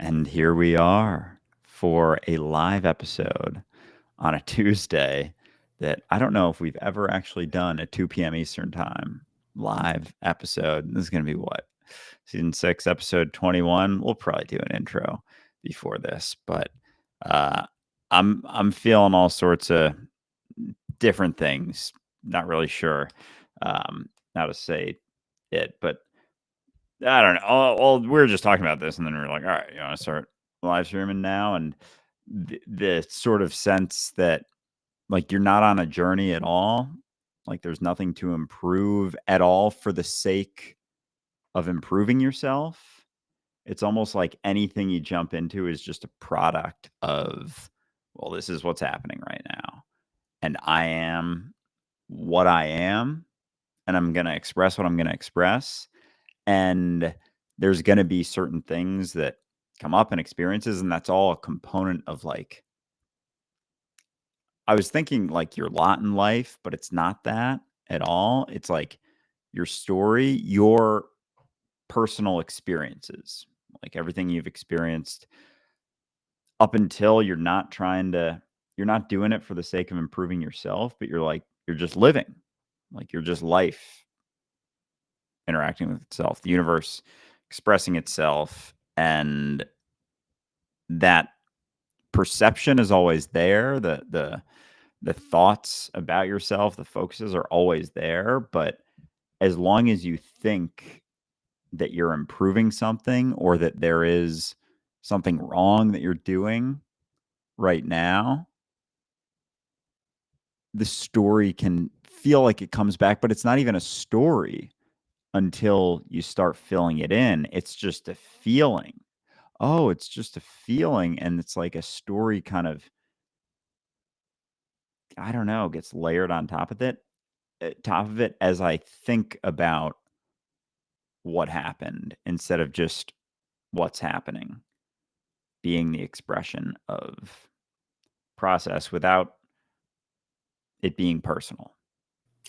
And here we are for a live episode on a Tuesday that I don't know if we've ever actually done at 2 p.m. Eastern time live episode. This is going to be what? Season 6, episode 21. We'll probably do an intro before this, but uh, I'm feeling all sorts of different things. Not really sure how to say it, but I don't know. We were just talking about this, and then we were like, all right, you want to start live streaming now? And the sort of sense that like you're not on a journey at all, like there's nothing to improve at all for the sake of improving yourself. It's almost like anything you jump into is just a product of, well, this is what's happening right now. And I am what I am, and I'm going to express what I'm going to express. And there's going to be certain things that come up and experiences, and that's all a component of like, I was thinking like your lot in life, but it's not that at all. It's like your story, your personal experiences, like everything you've experienced up until you're not doing it for the sake of improving yourself, but you're just living, like you're just life interacting with itself, the universe expressing itself. And that perception is always there. The thoughts about yourself, the focuses are always there. But as long as you think that you're improving something or that there is something wrong that you're doing right now, the story can feel like it comes back, but it's not even a story until you start filling it in. It's just a feeling. Oh, it's just a feeling. And it's like a story kind of, I don't know, gets layered on top of it as I think about what happened instead of just what's happening being the expression of process without it being personal.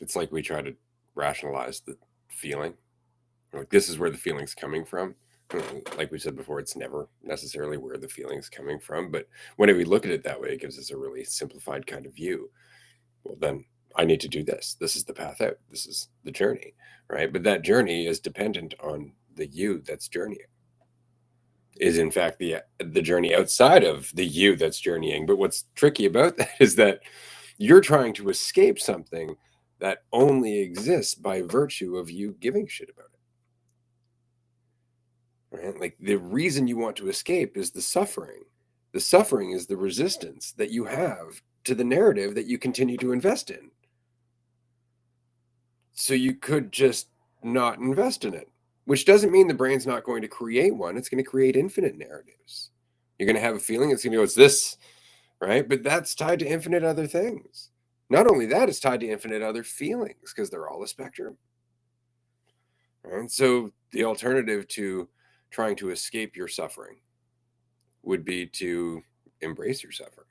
It's like we try to rationalize the feeling. Like, this is where the feeling's coming from. Like we said before, it's never necessarily where the feeling's coming from. But when we look at it that way, it gives us a really simplified kind of view. Well, then I need to do this. This is the path out. This is the journey, right? But that journey is dependent on the you that's journeying. Is in fact the journey outside of the you that's journeying. But what's tricky about that is that you're trying to escape something that only exists by virtue of you giving shit about it. Right? Like, the reason you want to escape is the suffering. The suffering is the resistance that you have to the narrative that you continue to invest in. So you could just not invest in it, which doesn't mean the brain's not going to create one. It's going to create infinite narratives. You're going to have a feeling, it's going to go, it's this, right? But that's tied to infinite other things. Not only that, it's tied to infinite other feelings because they're all a spectrum. Right? So the alternative to trying to escape your suffering would be to embrace your suffering,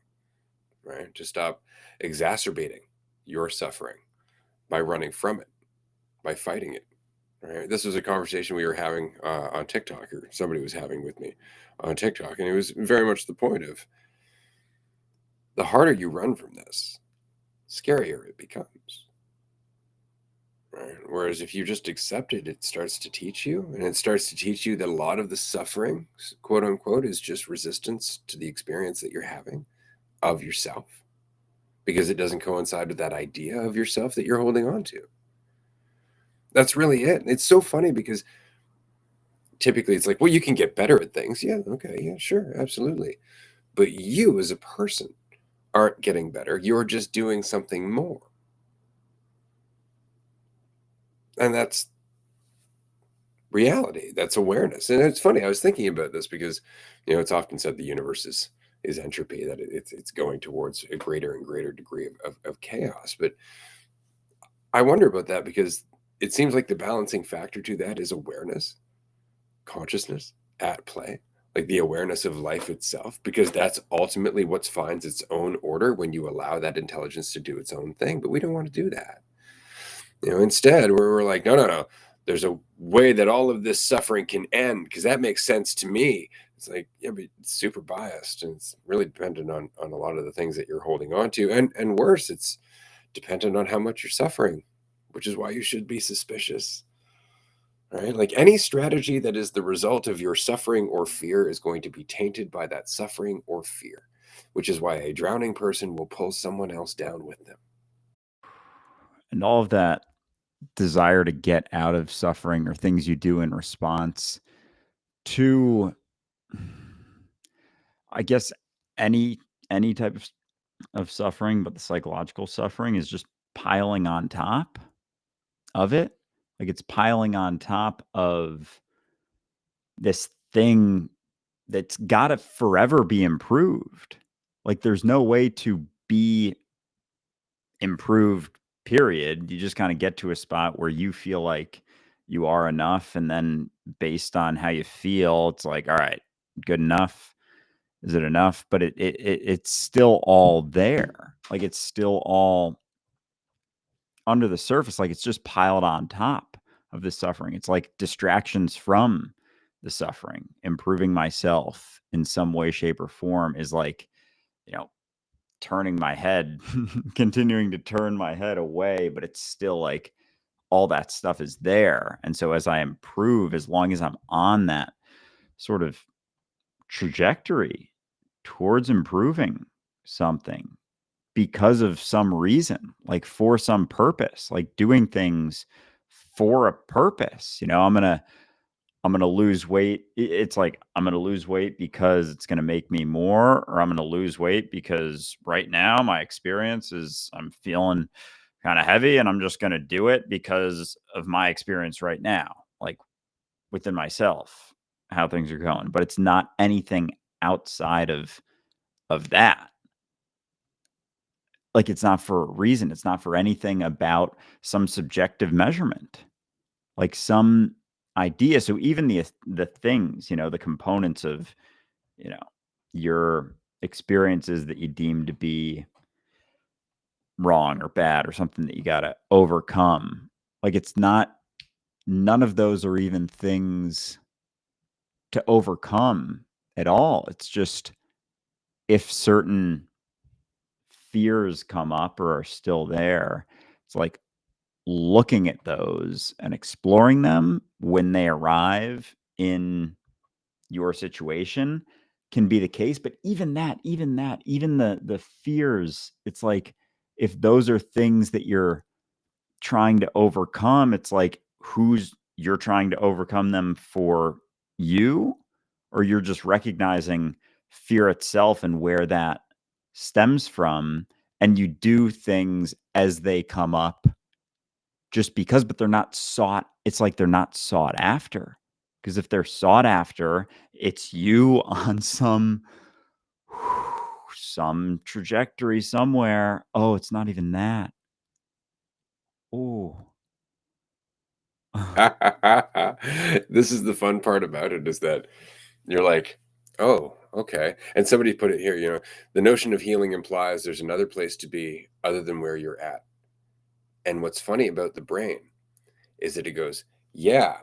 right? To stop exacerbating your suffering by running from it, by fighting it. Right? This was a conversation we were having on TikTok, or somebody was having with me on TikTok, and it was very much the point of, the harder you run from this, scarier it becomes. Right? Whereas if you just accept it, it starts to teach you, and it starts to teach you that a lot of the suffering, quote unquote, is just resistance to the experience that you're having of yourself, because it doesn't coincide with that idea of yourself that you're holding on to. That's really it. It's so funny because typically it's like, well, you can get better at things. Yeah, okay, yeah, sure, absolutely. But you as a person aren't getting better. You're just doing something more. And that's reality. That's awareness. And it's funny, I was thinking about this because, it's often said the universe is entropy, that it's going towards a greater and greater degree of chaos. But I wonder about that because it seems like the balancing factor to that is awareness, consciousness at play, like the awareness of life itself, because that's ultimately what finds its own order when you allow that intelligence to do its own thing. But we don't want to do that. Instead, we're like, no, there's a way that all of this suffering can end, because that makes sense to me. It's like, yeah, but it's super biased, and it's really dependent on a lot of the things that you're holding on to. And worse, it's dependent on how much you're suffering, which is why you should be suspicious. Right? Like any strategy that is the result of your suffering or fear is going to be tainted by that suffering or fear, which is why a drowning person will pull someone else down with them. And all of that desire to get out of suffering or things you do in response to, I guess, any type of suffering, but the psychological suffering is just piling on top of it. Like it's piling on top of this thing that's got to forever be improved. Like there's no way to be improved, period. You just kind of get to a spot where you feel like you are enough. And then based on how you feel, it's like, all right, good enough. Is it enough? But it's still all there. Like it's still all under the surface. Like it's just piled on top of the suffering. It's like distractions from the suffering. Improving myself in some way, shape, or form is like, you know, turning my head, continuing to turn my head away, but it's still like all that stuff is there. And so as I improve, as long as I'm on that sort of trajectory towards improving something because of some reason, like for some purpose, like doing things for a purpose, I'm going to lose weight. It's like, I'm going to lose weight because it's going to make me more, or I'm going to lose weight because right now my experience is I'm feeling kind of heavy and I'm just going to do it because of my experience right now, like within myself, how things are going. But it's not anything outside of that. Like it's not for a reason. It's not for anything about some subjective measurement, like some idea. So even the things, the components of, you know, your experiences that you deem to be wrong or bad or something that you got to overcome. Like it's not, none of those are even things to overcome at all. It's just if certain fears come up or are still there, it's like looking at those and exploring them when they arrive in your situation can be the case. But even the fears, it's like if those are things that you're trying to overcome, it's like who's you're trying to overcome them for you, or you're just recognizing fear itself and where that stems from, and you do things as they come up just because, but they're not sought. It's like they're not sought after. Because if they're sought after, it's you on some trajectory somewhere. Oh, it's not even that. Oh. This is the fun part about it, is that you're like, oh, okay. And somebody put it here, the notion of healing implies there's another place to be other than where you're at. And what's funny about the brain is that it goes, yeah.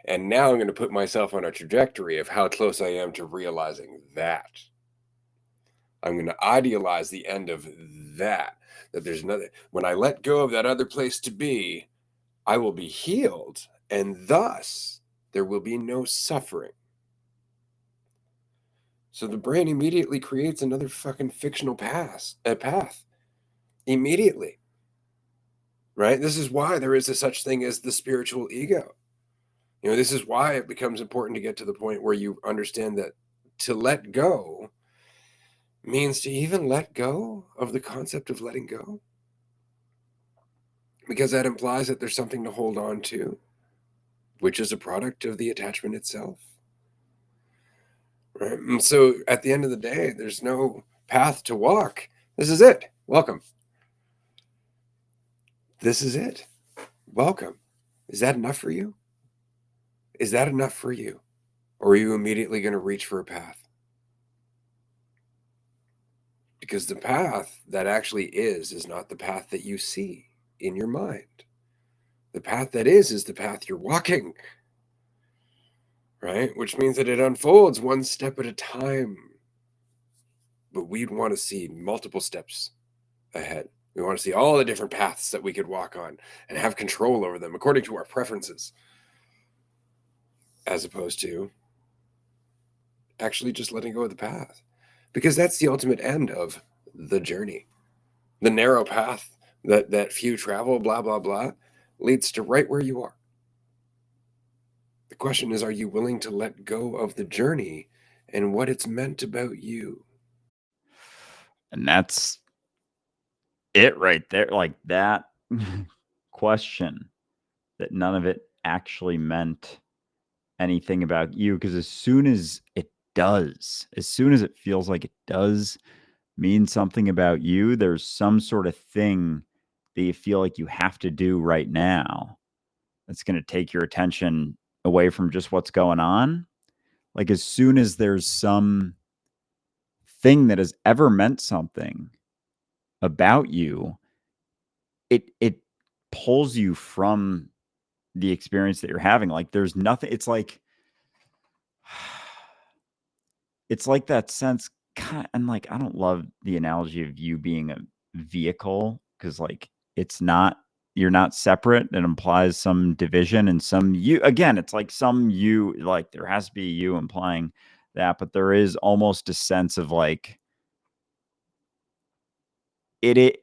And now I'm going to put myself on a trajectory of how close I am to realizing that. I'm going to idealize the end of that there's another, when I let go of that other place to be, I will be healed, and thus there will be no suffering. So the brain immediately creates another fucking fictional path immediately. Right? This is why there is a such thing as the spiritual ego. This is why it becomes important to get to the point where you understand that to let go means to even let go of the concept of letting go. Because that implies that there's something to hold on to, which is a product of the attachment itself. Right? And so at the end of the day, there's no path to walk. This is it. Welcome. This is it. Welcome. Is that enough for you? Is that enough for you? Or are you immediately going to reach for a path? Because the path that actually is not the path that you see in your mind. The path that is the path you're walking. right? Which means that it unfolds one step at a time. But we'd want to see multiple steps ahead. We want to see all the different paths that we could walk on and have control over them according to our preferences, as opposed to actually just letting go of the path. Because that's the ultimate end of the journey. The narrow path that few travel, blah, blah, blah, leads to right where you are. The question is, are you willing to let go of the journey and what it's meant about you? And that's it right there. Like that question, that none of it actually meant anything about you. Because as soon as it does, as soon as it feels like it does mean something about you, there's some sort of thing that you feel like you have to do right now that's going to take your attention away from just what's going on. Like as soon as there's some thing that has ever meant something about you, it pulls you from the experience that you're having. Like there's nothing, it's like that sense kind, and like I don't love the analogy of you being a vehicle, because like it's not, you're not separate. It implies some division and some you, again, it's like some you, like there has to be you implying that, but there is almost a sense of like it it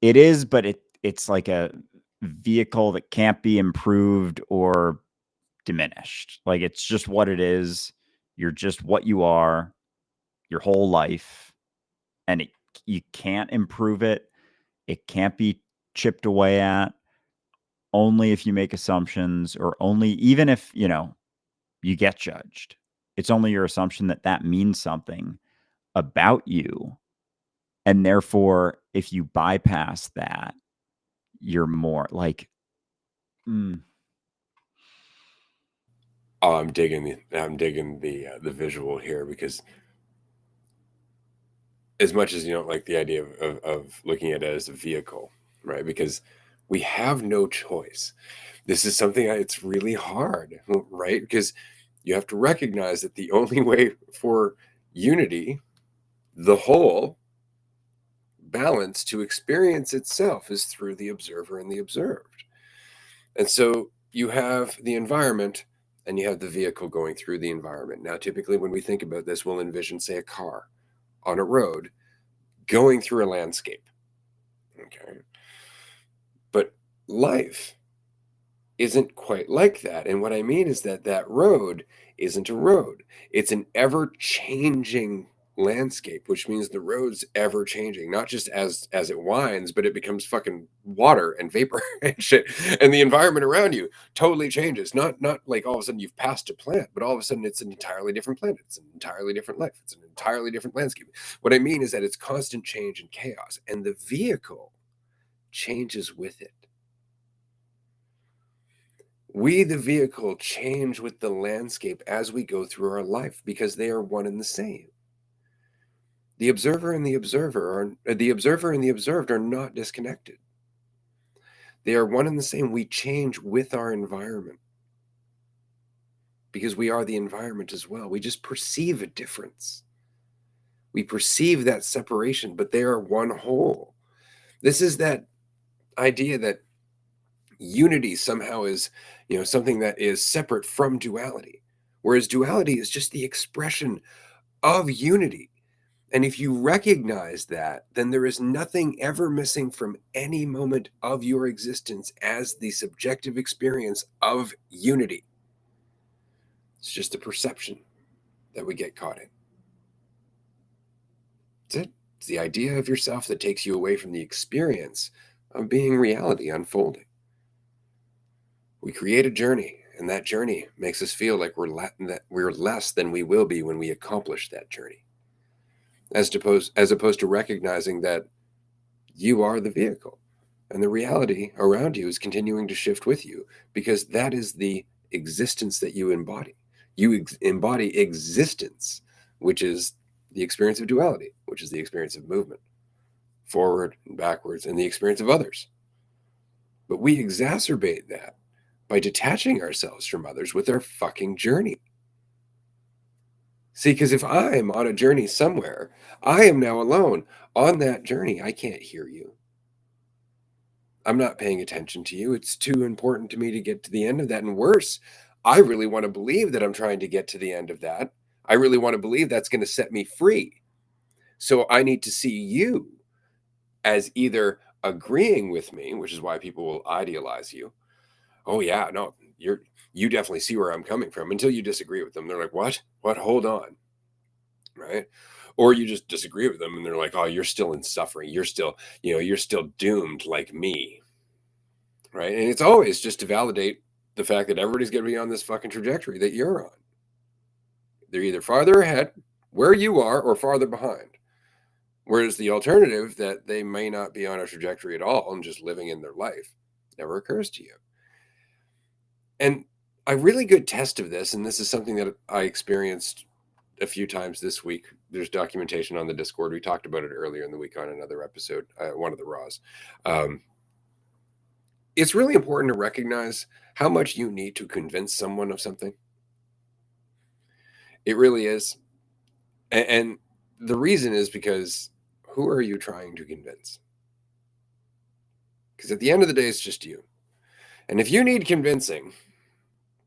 is, but it's like a vehicle that can't be improved or diminished. Like it's just what it is. You're just what you are your whole life, and you can't improve it. It can't be chipped away at, only if you make assumptions, or only even if, you get judged. It's only your assumption that that means something about you. And therefore, if you bypass that, you're more like, mm, Oh, I'm digging the visual here, because as much as you don't like the idea of looking at it as a vehicle, right? Because we have no choice. This is something it's really hard, right? Because you have to recognize that the only way for unity, the whole balance to experience itself, is through the observer and the observed. And so you have the environment and you have the vehicle going through the environment. Now, typically, when we think about this, we'll envision, say, a car on a road going through a landscape. Okay. But life isn't quite like that. And what I mean is that that road isn't a road, it's an ever changing landscape, which means the road's ever changing, not just as it winds, but it becomes fucking water and vapor and shit, and the environment around you totally changes. Not like all of a sudden you've passed a plant, but all of a sudden it's an entirely different planet, it's an entirely different life, it's an entirely different landscape. What I mean is that it's constant change and chaos, and the vehicle changes with it. We, the vehicle, change with the landscape as we go through our life, because they are one and the same. The observer and the the observer and the observed are not disconnected. They are one and the same. We change with our environment, because we are the environment as well. We just perceive a difference. We perceive that separation, but they are one whole. This is that idea that unity somehow is, something that is separate from duality, whereas duality is just the expression of unity. And if you recognize that, then there is nothing ever missing from any moment of your existence as the subjective experience of unity. It's just a perception that we get caught in. That's it. It's the idea of yourself that takes you away from the experience of being reality unfolding. We create a journey, and that journey makes us feel like that we're less than we will be when we accomplish that journey, as opposed to recognizing that you are the vehicle, and the reality around you is continuing to shift with you, because that is the existence that you embody. You embody existence, which is the experience of duality, which is the experience of movement forward and backwards, and the experience of others. But we exacerbate that by detaching ourselves from others with our fucking journey. See, because if I'm on a journey somewhere, I am now alone on that journey. I can't hear you. I'm not paying attention to you. It's too important to me to get to the end of that. And worse, I really want to believe that I'm trying to get to the end of that. I really want to believe that's going to set me free. So I need to see you as either agreeing with me, which is why people will idealize you. Oh yeah, no, you definitely see where I'm coming from, until you disagree with them. They're like, what? Hold on. Right? Or you just disagree with them and they're like, oh, you're still in suffering. You're still, you're still doomed like me. Right? And it's always just to validate the fact that everybody's going to be on this fucking trajectory that you're on. They're either farther ahead where you are or farther behind. Whereas the alternative, that they may not be on a trajectory at all and just living in their life, never occurs to you. And a really good test of this, and this is something that I experienced a few times this week. There's documentation on the Discord. We talked about it earlier in the week on another episode, one of the Raws. It's really important to recognize how much you need to convince someone of something. It really is. And the reason is because who are you trying to convince? Because at the end of the day, it's just you. And if you need convincing,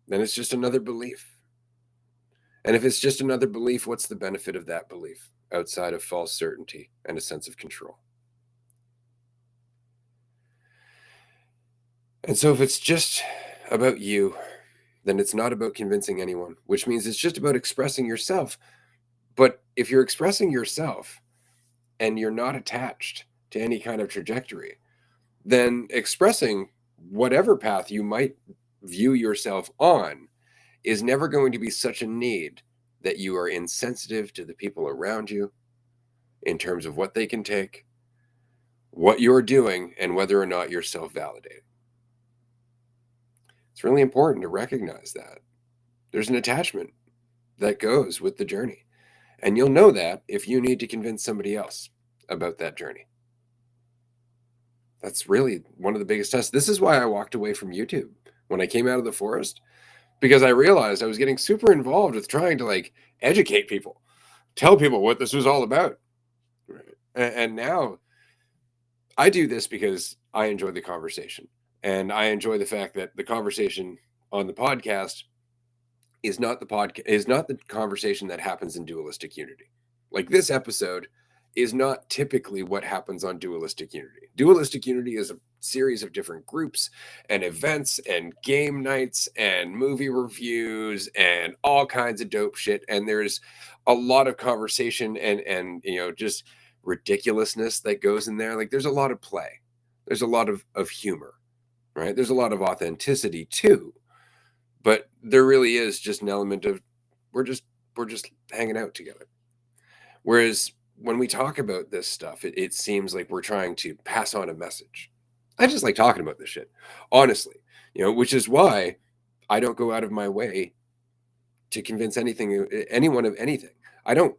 then it's just another belief. And if it's just another belief, what's the benefit of that belief outside of false certainty and a sense of control? And so if it's just about you, then it's not about convincing anyone, which means it's just about expressing yourself. But if you're expressing yourself and you're not attached to any kind of trajectory, then expressing whatever path you might view yourself on is never going to be such a need that you are insensitive to the people around you in terms of what they can take, what you're doing, and whether or not you're self-validated. It's really important to recognize that there's an attachment that goes with the journey. And you'll know that if you need to convince somebody else about that journey. That's really one of the biggest tests. This is why I walked away from YouTube when I came out of the forest, because I realized I was getting super involved with trying to educate people, tell people what this was all about. Right? And now I do this because I enjoy the conversation, and I enjoy the fact that the conversation on the podcast is not the conversation that happens in dualistic unity. Like this episode is not typically what happens on dualistic unity. Dualistic unity is a series of different groups and events and game nights and movie reviews and all kinds of dope shit, and there's a lot of conversation and just ridiculousness that goes in there. Like there's a lot of play, there's a lot of humor, right? There's a lot of authenticity too, but there really is just an element of we're just hanging out together. Whereas when we talk about this stuff, it seems like we're trying to pass on a message. I just like talking about this shit, honestly, which is why I don't go out of my way to convince anyone of anything. I don't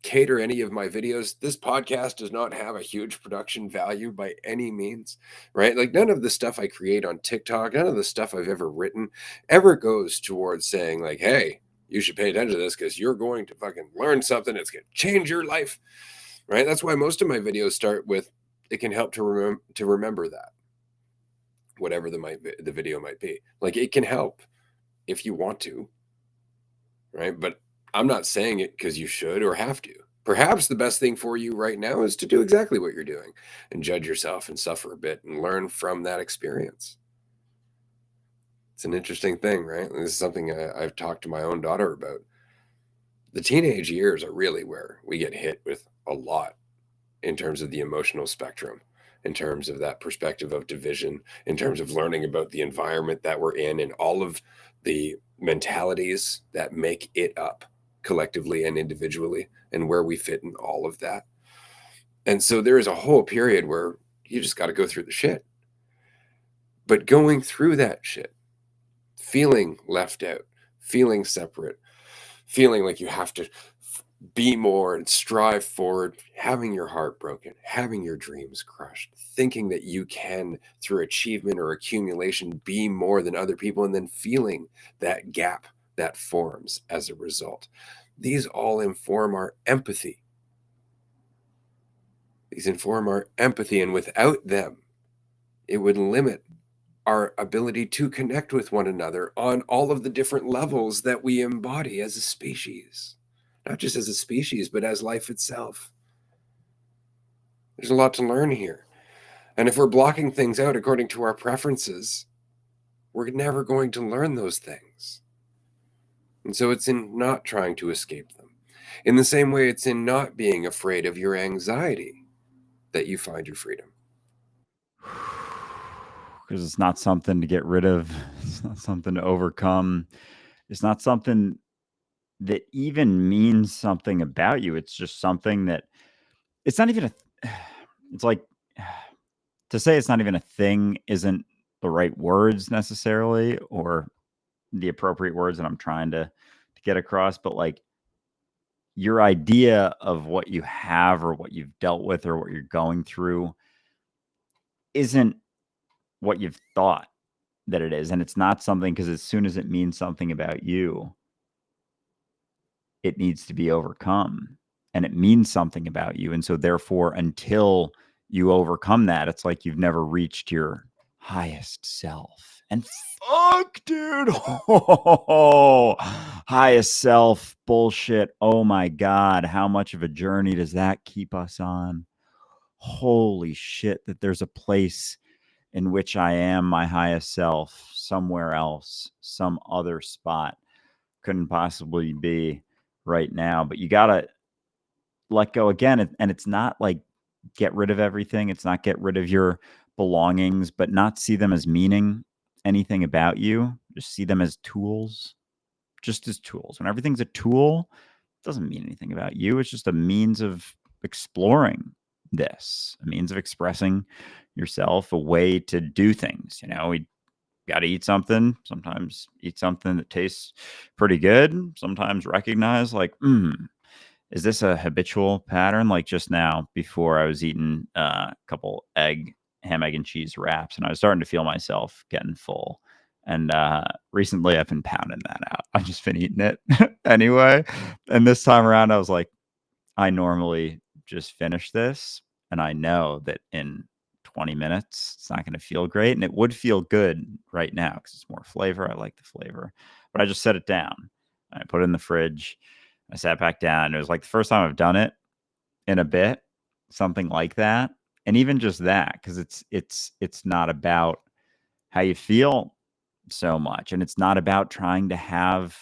cater any of my videos. This podcast does not have a huge production value by any means, right? Like none of the stuff I create on TikTok, none of the stuff I've ever written ever goes towards saying like, hey, you should pay attention to this because you're going to fucking learn something. It's going to change your life, right? That's why most of my videos start with, it can help to remember that, whatever the video might be. Like it can help if you want to, right? But I'm not saying it because you should or have to. Perhaps the best thing for you right now is to do exactly what you're doing and judge yourself and suffer a bit and learn from that experience. It's an interesting thing, right? This is something I've talked to my own daughter about. The teenage years are really where we get hit with a lot in terms of the emotional spectrum, in terms of that perspective of division, in terms of learning about the environment that we're in and all of the mentalities that make it up collectively and individually, and where we fit in all of that. And so there is a whole period where you just got to go through the shit. But going through that shit, feeling left out, feeling separate, feeling like you have to be more and strive forward, having your heart broken, having your dreams crushed, thinking that you can, through achievement or accumulation, be more than other people, and then feeling that gap that forms as a result. These all inform our empathy. These inform our empathy, and without them, it would limit our ability to connect with one another on all of the different levels that we embody as a species. Not just as a species, but as life itself. There's a lot to learn here. And if we're blocking things out according to our preferences, we're never going to learn those things. And so it's in not trying to escape them. In the same way, it's in not being afraid of your anxiety that you find your freedom. Because it's not something to get rid of. It's not something to overcome. It's not something that even means something about you. It's just something that it's not even it's like to say it's not even a thing isn't the right words necessarily or the appropriate words that I'm trying to get across, but like your idea of what you have or what you've dealt with or what you're going through isn't what you've thought that it is. And it's not something because as soon as it means something about you, it needs to be overcome and it means something about you. And so, therefore, until you overcome that, it's like you've never reached your highest self. And fuck, dude. Oh, highest self bullshit. Oh my God. How much of a journey does that keep us on? Holy shit, that there's a place in which I am my highest self somewhere else, some other spot. Couldn't possibly be right now, but you got to let go again. And it's not like get rid of everything. It's not get rid of your belongings, but not see them as meaning anything about you. Just see them as tools, just as tools. When everything's a tool, it doesn't mean anything about you. It's just a means of exploring this, a means of expressing yourself, a way to do things. You know, we got to eat something. Sometimes eat something that tastes pretty good. Sometimes recognize, like, is this a habitual pattern? Like just now, before I was eating a couple ham, egg, and cheese wraps, and I was starting to feel myself getting full. And recently, I've been pounding that out. I've just been eating it anyway. And this time around, I was like, I normally just finish this, and I know that in 20 minutes, it's not going to feel great. And it would feel good right now because it's more flavor. I like the flavor. But I just set it down. I put it in the fridge. I sat back down. It was like the first time I've done it in a bit, something like that. And even just that, because it's not about how you feel so much. And it's not about trying to have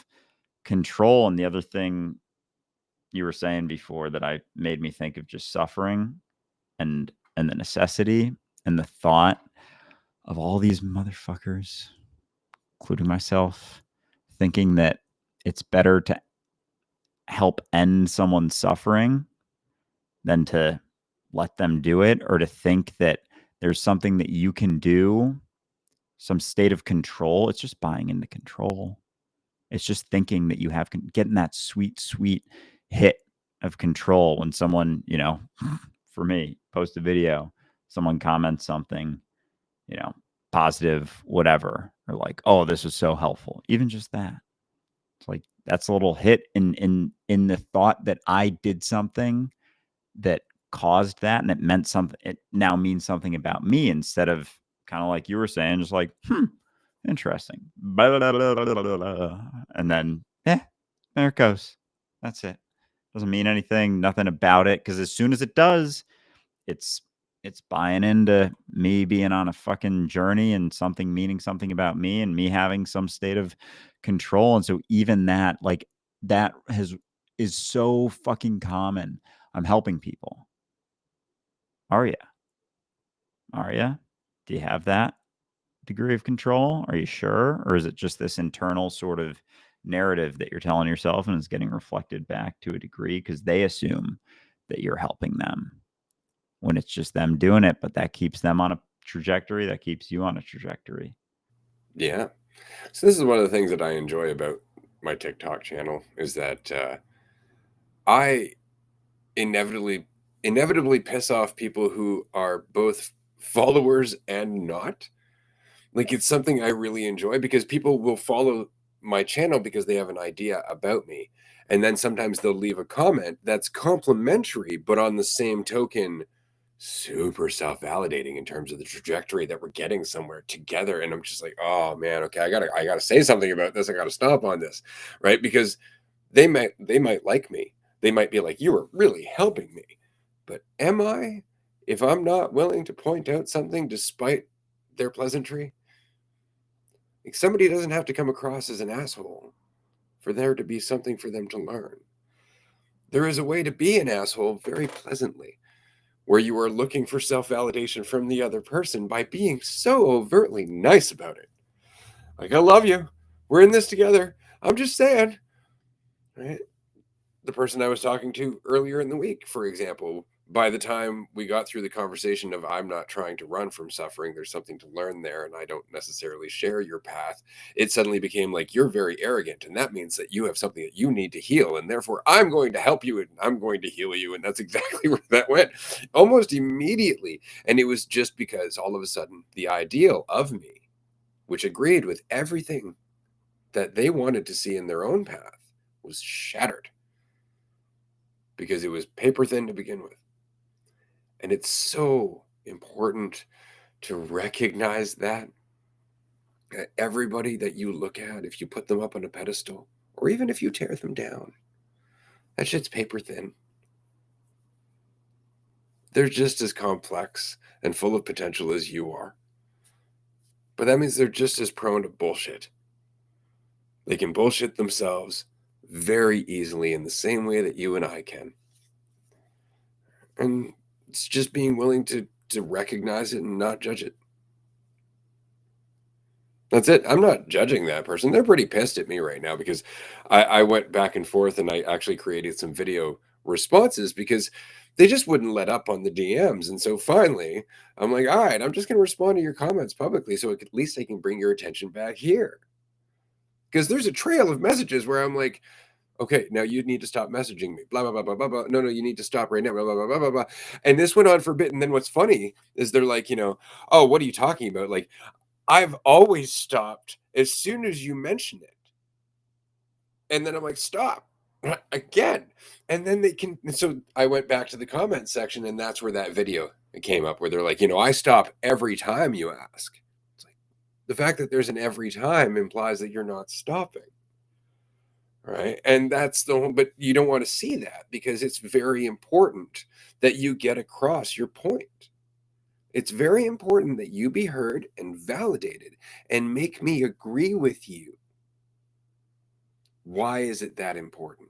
control. And the other thing you were saying before that I made me think of just suffering and the necessity and the thought of all these motherfuckers, including myself, thinking that it's better to help end someone's suffering than to let them do it, or to think that there's something that you can do, some state of control. It's just buying into control. It's just thinking that you have getting that sweet, sweet hit of control when someone, for me, post a video, someone comments something, positive, whatever, or like, oh, this was so helpful. Even just that. It's like that's a little hit in the thought that I did something that caused that and it meant something. It now means something about me instead of kind of like you were saying, just like, interesting. Blah, blah, blah, blah, blah, blah. And then, there it goes. That's it. Doesn't mean anything, nothing about it. Because as soon as it does, it's buying into me being on a fucking journey and something meaning something about me and me having some state of control. And so even that, like that is so fucking common. I'm helping people. Are you? Are you? Do you have that degree of control? Are you sure? Or is it just this internal sort of narrative that you're telling yourself and it's getting reflected back to a degree because they assume that you're helping them when it's just them doing it, but that keeps them on a trajectory, that keeps you on a trajectory. Yeah. So this is one of the things that I enjoy about my TikTok channel is that I inevitably piss off people who are both followers and not. Like, it's something I really enjoy because people will follow my channel because they have an idea about me. And then sometimes they'll leave a comment that's complimentary, but on the same token, super self-validating in terms of the trajectory that we're getting somewhere together. And I'm just like, oh man, okay, I gotta say something about this. I gotta stop on this, right? Because they might like me. They might be like, you are really helping me. But am I? If I'm not willing to point out something despite their pleasantry, like, somebody doesn't have to come across as an asshole for there to be something for them to learn. There is a way to be an asshole very pleasantly, where you are looking for self validation from the other person by being so overtly nice about it. Like, I love you. We're in this together. I'm just saying, right? The person I was talking to earlier in the week, for example, by the time we got through the conversation of I'm not trying to run from suffering, there's something to learn there, and I don't necessarily share your path, it suddenly became like, you're very arrogant, and that means that you have something that you need to heal, and therefore I'm going to help you and I'm going to heal you. And that's exactly where that went almost immediately. And it was just because all of a sudden the ideal of me, which agreed with everything that they wanted to see in their own path, was shattered because it was paper thin to begin with. And it's so important to recognize that everybody that you look at, if you put them up on a pedestal, or even if you tear them down, that shit's paper thin. They're just as complex and full of potential as you are. But that means they're just as prone to bullshit. They can bullshit themselves very easily in the same way that you and I can. And it's just being willing to recognize it and not judge it. That's it. I'm not judging that person. They're pretty pissed at me right now because I went back and forth and I actually created some video responses because they just wouldn't let up on the DMs. And so finally, I'm like, all right, I'm just going to respond to your comments publicly so at least I can bring your attention back here. Because there's a trail of messages where I'm like, okay, now you need to stop messaging me. Blah, blah, blah, blah, blah, blah. No, you need to stop right now. Blah, blah, blah, blah, blah, blah. And this went on for a bit. And then what's funny is they're like, oh, what are you talking about? Like, I've always stopped as soon as you mention it. And then I'm like, stop again. And then so I went back to the comment section, and that's where that video came up, where they're like, I stop every time you ask. It's like, the fact that there's an every time implies that you're not stopping. Right. And that's but you don't want to see that because it's very important that you get across your point. It's very important that you be heard and validated and make me agree with you. Why is it that important?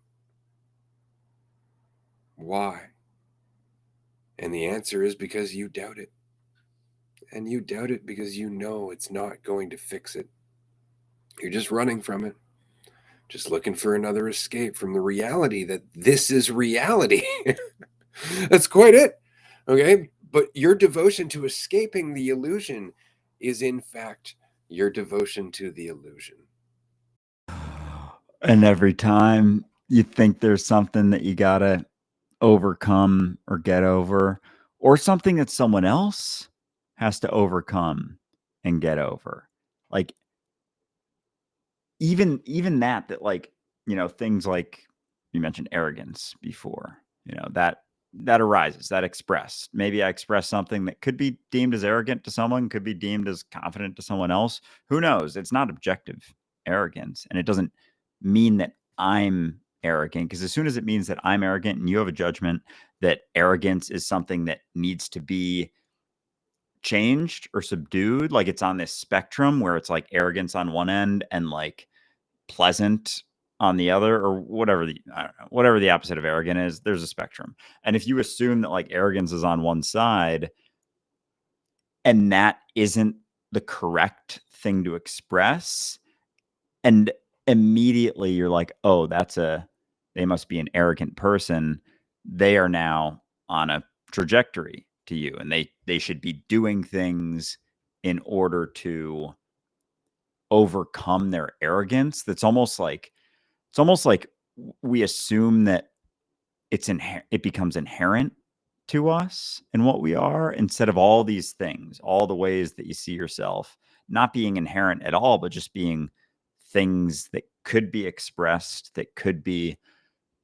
Why? And the answer is because you doubt it. And you doubt it because you know it's not going to fix it. You're just running from it, just looking for another escape from the reality that this is reality. That's quite it. Okay. But your devotion to escaping the illusion is, in fact, your devotion to the illusion. And every time you think there's something that you gotta overcome or get over, or something that someone else has to overcome and get over, like even that like, things like you mentioned arrogance before, that arises, that expressed. Maybe I express something that could be deemed as arrogant to someone, could be deemed as confident to someone else. Who knows? It's not objective arrogance, and it doesn't mean that I'm arrogant, because as soon as it means that I'm arrogant and you have a judgment that arrogance is something that needs to be changed or subdued, like it's on this spectrum where it's like arrogance on one end and like pleasant on the other, or whatever I don't know, whatever the opposite of arrogant is, there's a spectrum. And if you assume that like arrogance is on one side and that isn't the correct thing to express, and immediately you're like, oh, they must be an arrogant person. They are now on a trajectory to you, and they should be doing things in order to overcome their arrogance. It's almost like we assume that it becomes inherent to us and what we are, instead of all these things, all the ways that you see yourself not being inherent at all, but just being things that could be expressed, that could be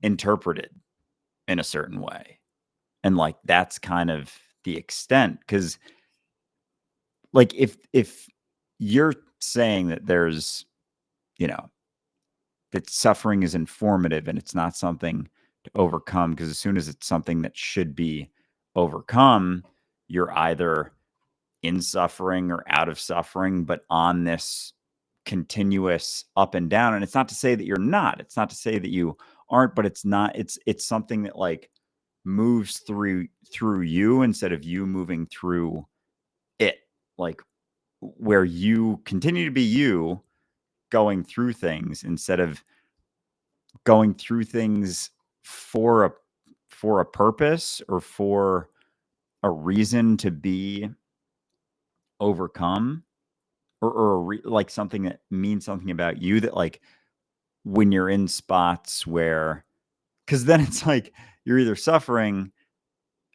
interpreted in a certain way. And like that's kind of the extent, because like if you're saying that there's, you know, that suffering is informative and it's not something to overcome, because as soon as it's something that should be overcome, you're either in suffering or out of suffering, but on this continuous up and down. And it's not to say that you're not, it's not to say that you aren't, but it's something that like moves through you instead of you moving through it. Like where you continue to be you, going through things instead of going through things for a purpose or for a reason to be overcome, or like something that means something about you, that like when you're in spots where, because then it's like you're either suffering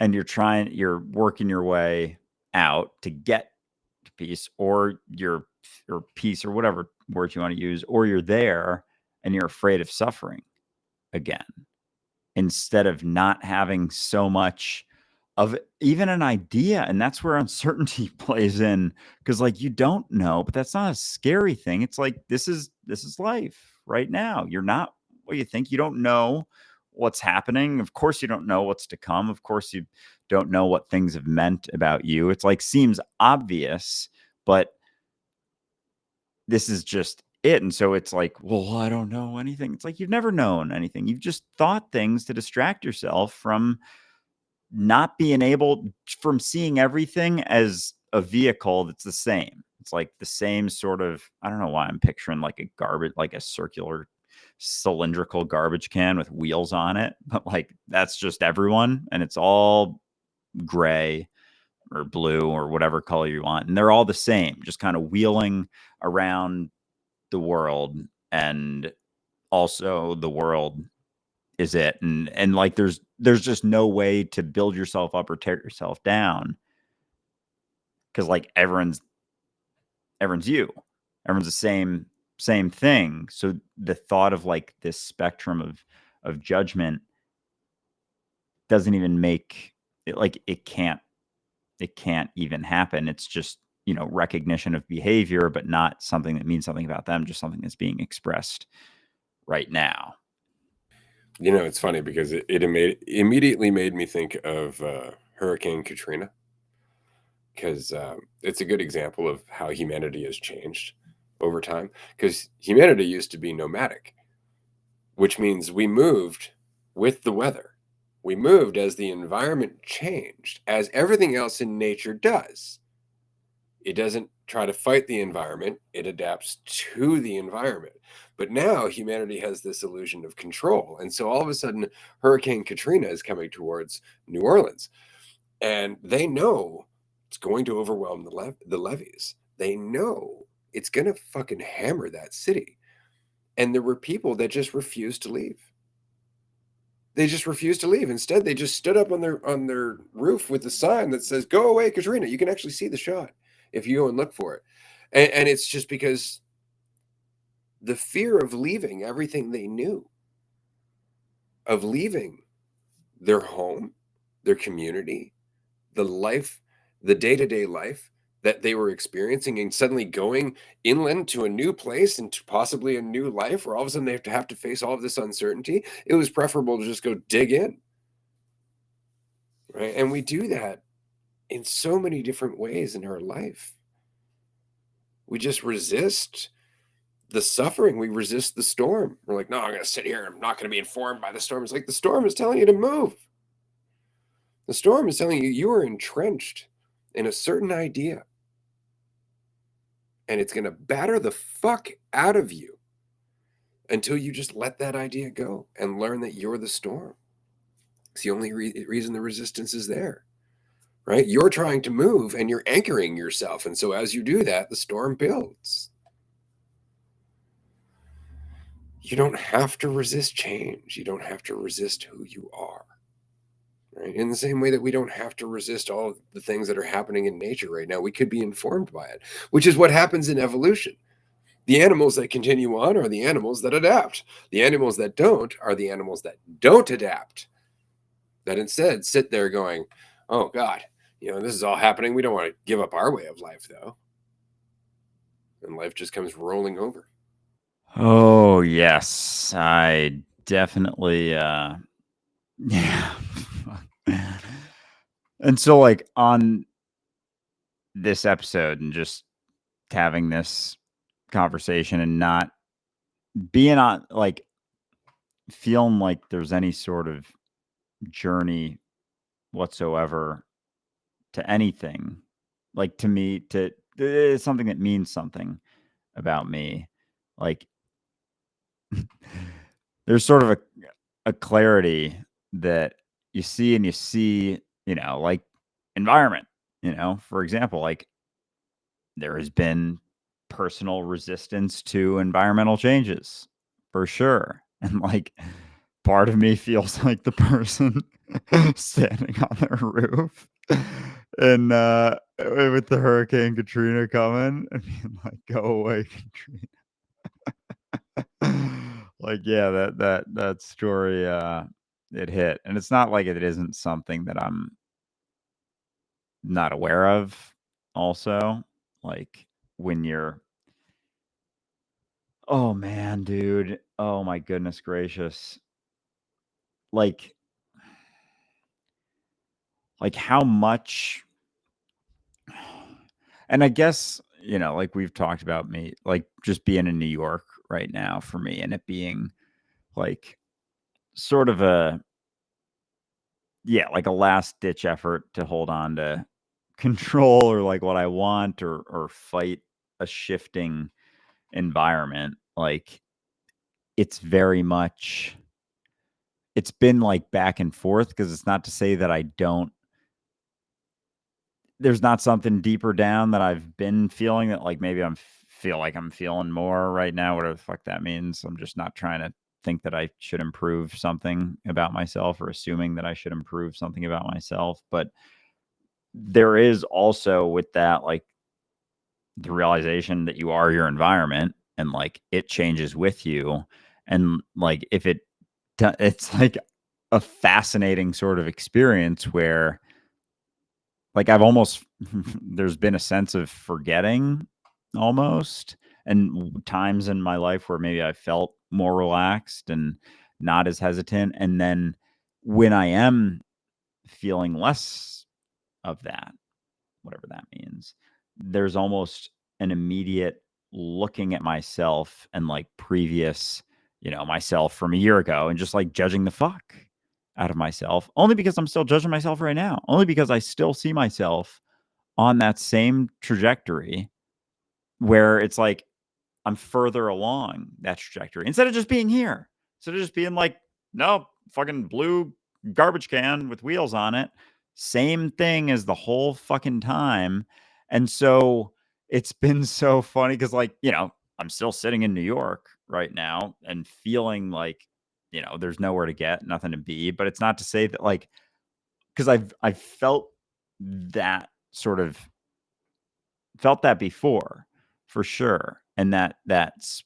and you're working your way out to get to peace, or peace, or whatever words you want to use, or you're there and you're afraid of suffering again, instead of not having so much of even an idea. And that's where uncertainty plays in, because like you don't know, but that's not a scary thing. It's like this is life right now. You're not what you think. You don't know what's happening. Of course you don't know what's to come. Of course you don't know what things have meant about you. It's like seems obvious, but this is just it. And so it's like, well, I don't know anything. It's like you've never known anything. You've just thought things to distract yourself from not being able, from seeing everything as a vehicle that's the same. It's like the same sort of, I don't know why I'm picturing like a garbage, like a circular cylindrical garbage can with wheels on it, but like that's just everyone, and it's all gray or blue or whatever color you want, and they're all the same, just kind of wheeling around the world. And also the world is it. And like there's just no way to build yourself up or tear yourself down, because like everyone's you, everyone's the same thing. So the thought of like this spectrum of judgment doesn't even make it, like it can't even happen. It's just, recognition of behavior, but not something that means something about them, just something that's being expressed right now. It's funny because it immediately made me think of Hurricane Katrina, because it's a good example of how humanity has changed over time. Because humanity used to be nomadic, which means we moved with the weather. We moved as the environment changed, as everything else in nature does. It doesn't try to fight the environment, it adapts to the environment. But now humanity has this illusion of control. And so all of a sudden, Hurricane Katrina is coming towards New Orleans. And they know it's going to overwhelm the levees. They know it's going to fucking hammer that city. And there were people that just refused to leave. They just refused to leave. Instead, they just stood up on their roof with a sign that says, "Go away, Katrina." You can actually see the shot if you go and look for it. And it's just because the fear of leaving everything they knew, of leaving their home, their community, the life, the day-to-day life that they were experiencing, and suddenly going inland to a new place and to possibly a new life where all of a sudden they have to face all of this uncertainty. It was preferable to just go dig in. Right. And we do that in so many different ways in our life. We just resist the suffering. We resist the storm. We're like, no, I'm going to sit here. I'm not going to be informed by the storm. It's like the storm is telling you to move. The storm is telling you you are entrenched in a certain idea. And it's going to batter the fuck out of you until you just let that idea go and learn that you're the storm. It's the only reason the resistance is there. Right? You're trying to move and you're anchoring yourself. And so as you do that, the storm builds. You don't have to resist change. You don't have to resist who you are. Right? In the same way that we don't have to resist all the things that are happening in nature right now, we could be informed by it, which is what happens in evolution. The animals that continue on are the animals that adapt. The animals that don't are the animals that don't adapt, that instead sit there going, oh God, this is all happening. We don't want to give up our way of life, though. And life just comes rolling over. Oh, yes. I definitely, yeah. And so, like, on this episode and just having this conversation and not being on, like, feeling like there's any sort of journey whatsoever to anything, like, to me, it's something that means something about me. Like, there's sort of a clarity that you see, like environment, for example, like there has been personal resistance to environmental changes for sure. And like part of me feels like the person standing on their roof and with the Hurricane Katrina coming and being like, go away, Katrina. Like, yeah, that story, it hit, and it's not like it isn't something that I'm not aware of also, like, when you're oh, man, dude. Oh my goodness gracious. Like how much and I guess, like we've talked about me, like, just being in New York right now for me and it being, like, sort of a yeah, like a last ditch effort to hold on to control or like what I want or fight a shifting environment. Like it's very much it's been like back and forth because it's not to say that I don't there's not something deeper down that I've been feeling that like maybe feel like I'm feeling more right now, whatever the fuck that means. I'm just not trying to think that I should improve something about myself or assuming that I should improve something about myself. But there is also with that, like, the realization that you are your environment and, like, it changes with you, and, like, if it it's, like, a fascinating sort of experience where, like, I've almost there's been a sense of forgetting almost, and times in my life where maybe I felt more relaxed and not as hesitant, and then when I am feeling less of that whatever that means. There's almost an immediate looking at myself and like previous, myself from a year ago and just like judging the fuck out of myself only because I'm still judging myself right now, only because I still see myself on that same trajectory where it's like I'm further along that trajectory instead of just being here. Instead of just being like, no, fucking blue garbage can with wheels on it. Same thing as the whole fucking time. And so it's been so funny because, like, I'm still sitting in New York right now and feeling like, there's nowhere to get, nothing to be. But it's not to say that, like, because I've felt that sort of felt that before for sure. And that's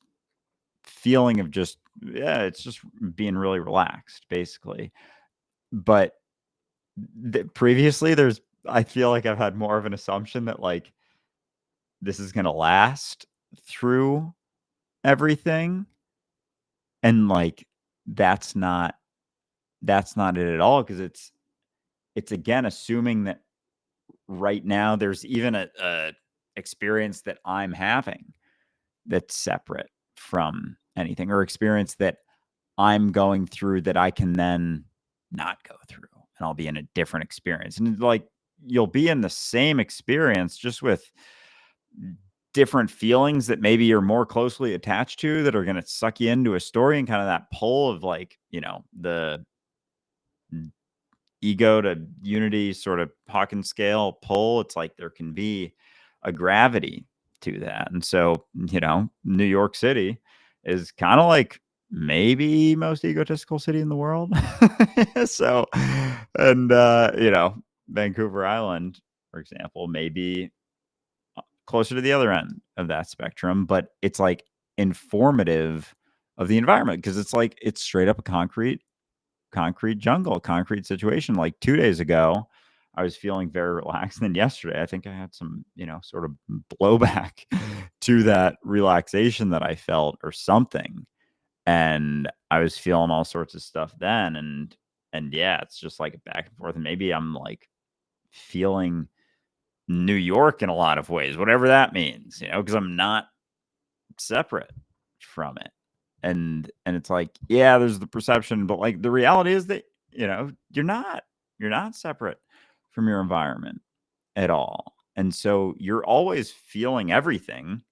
feeling of just yeah, it's just being really relaxed basically. But previously there's I feel like I've had more of an assumption that like this is going to last through everything and like that's not that's not it at all because it's again assuming that right now there's even a experience that I'm having that's separate from anything or experience that I'm going through that I can then not go through and I'll be in a different experience. And like you'll be in the same experience just with different feelings that maybe you're more closely attached to that are going to suck you into a story and kind of that pull of like, the ego to unity sort of Hawkins scale pull. It's like there can be a gravity to that. And so, New York City is kind of like maybe most egotistical city in the world. So, and Vancouver Island, for example, maybe closer to the other end of that spectrum, but it's like informative of the environment because it's like it's straight up a concrete jungle, concrete situation. Like 2 days ago, I was feeling very relaxed. And then yesterday, I think I had some, sort of blowback to that relaxation that I felt or something. And I was feeling all sorts of stuff then. And yeah, it's just like a back and forth. And maybe I'm like feeling New York in a lot of ways, whatever that means, because I'm not separate from it. And it's like, yeah, there's the perception, but like the reality is that, you're not separate from your environment at all. And so you're always feeling everything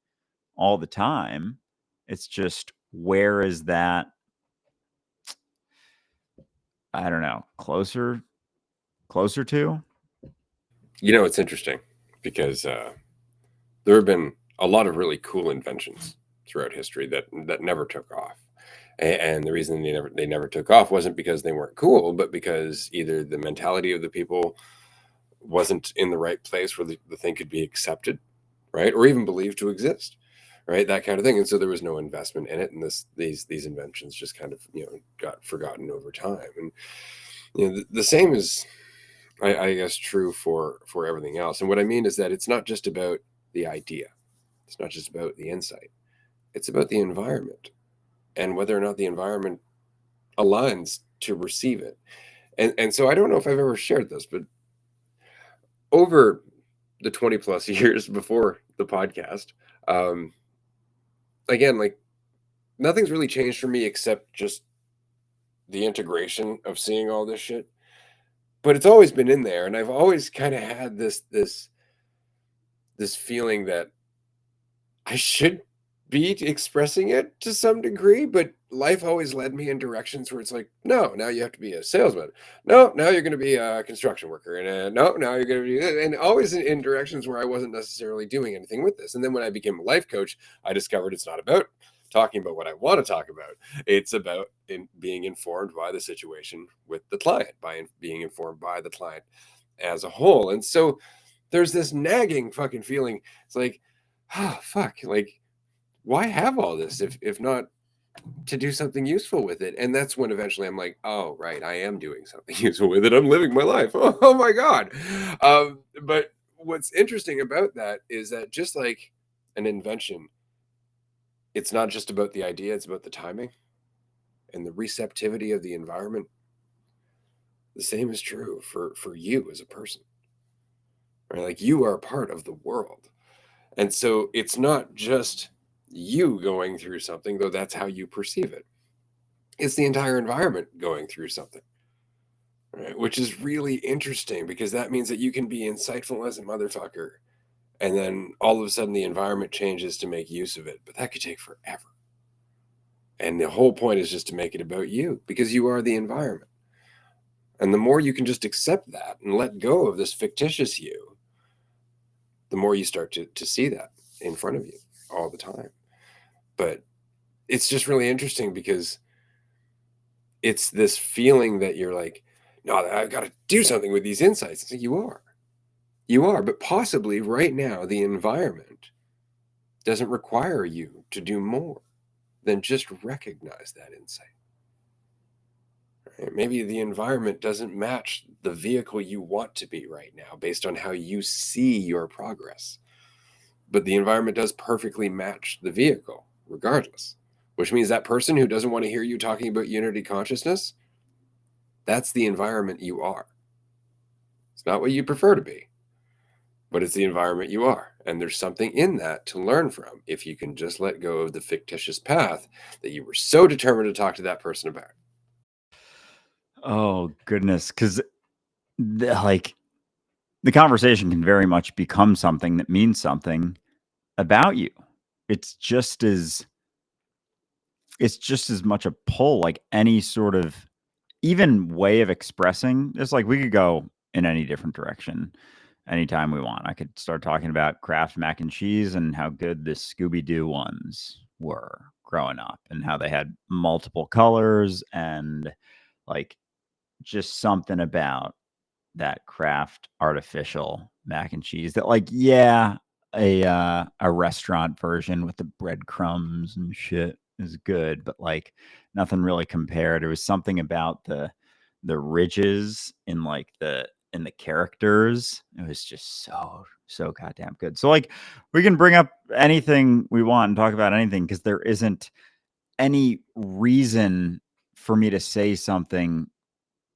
all the time. It's just where is that, I don't know, closer to? It's interesting because there have been a lot of really cool inventions throughout history that never took off. And the reason they never took off wasn't because they weren't cool, but because either the mentality of the people wasn't in the right place where the thing could be accepted, right, or even believed to exist, right, that kind of thing. And so there was no investment in it, and these inventions just kind of got forgotten over time. And the same is, I guess, true for everything else. And what I mean is that it's not just about the idea, it's not just about the insight, it's about the environment and whether or not the environment aligns to receive it. And so I don't know if I've ever shared this, but over the 20 plus years before the podcast, um, again, like, nothing's really changed for me except just the integration of seeing all this shit. But it's always been in there, and I've always kind of had this feeling that I should be expressing it to some degree, but life always led me in directions where it's like, no, now you have to be a salesman. No, now you're going to be a construction worker. And no, now you're going to be, and always in directions where I wasn't necessarily doing anything with this. And then when I became a life coach, I discovered it's not about talking about what I want to talk about. It's about being informed by the situation with the client, by being informed by the client as a whole. And so there's this nagging fucking feeling. It's like, ah, fuck, like, why have all this if not to do something useful with it? And that's when eventually I'm like, oh, right, I am doing something useful with it. I'm living my life. Oh my God. But what's interesting about that is that just like an invention, it's not just about the idea, it's about the timing and the receptivity of the environment. The same is true for you as a person, right? Like, you are a part of the world. And so it's not just you going through something, though that's how you perceive it. It's the entire environment going through something, right? Which is really interesting because that means that you can be insightful as a motherfucker, and then all of a sudden the environment changes to make use of it. But that could take forever. And the whole point is just to make it about you because you are the environment. And the more you can just accept that and let go of this fictitious you, the more you start to see that in front of you all the time. But it's just really interesting because it's this feeling that you're like, no, I've got to do something with these insights. It's like, you are, but possibly right now, the environment doesn't require you to do more than just recognize that insight. Right? Maybe the environment doesn't match the vehicle you want to be right now based on how you see your progress. But the environment does perfectly match the vehicle regardless, which means that person who doesn't want to hear you talking about unity consciousness, that's the environment you are. It's not what you prefer to be, but it's the environment you are. And there's something in that to learn from if you can just let go of the fictitious path that you were so determined to talk to that person about. Oh goodness, because like the conversation can very much become something that means something about you. It's just as it's just as much a pull, like any sort of even way of expressing. It's like we could go in any different direction anytime we want. I could start talking about Kraft mac and cheese and how good the Scooby Doo ones were. growing up and how they had multiple colors and like just something about that Kraft artificial mac and cheese that like, yeah, a restaurant version with the breadcrumbs and shit is good, but like nothing really compared. There was something about the ridges in like the characters. It was just so goddamn good. So like we can bring up anything we want and talk about anything because there isn't any reason for me to say something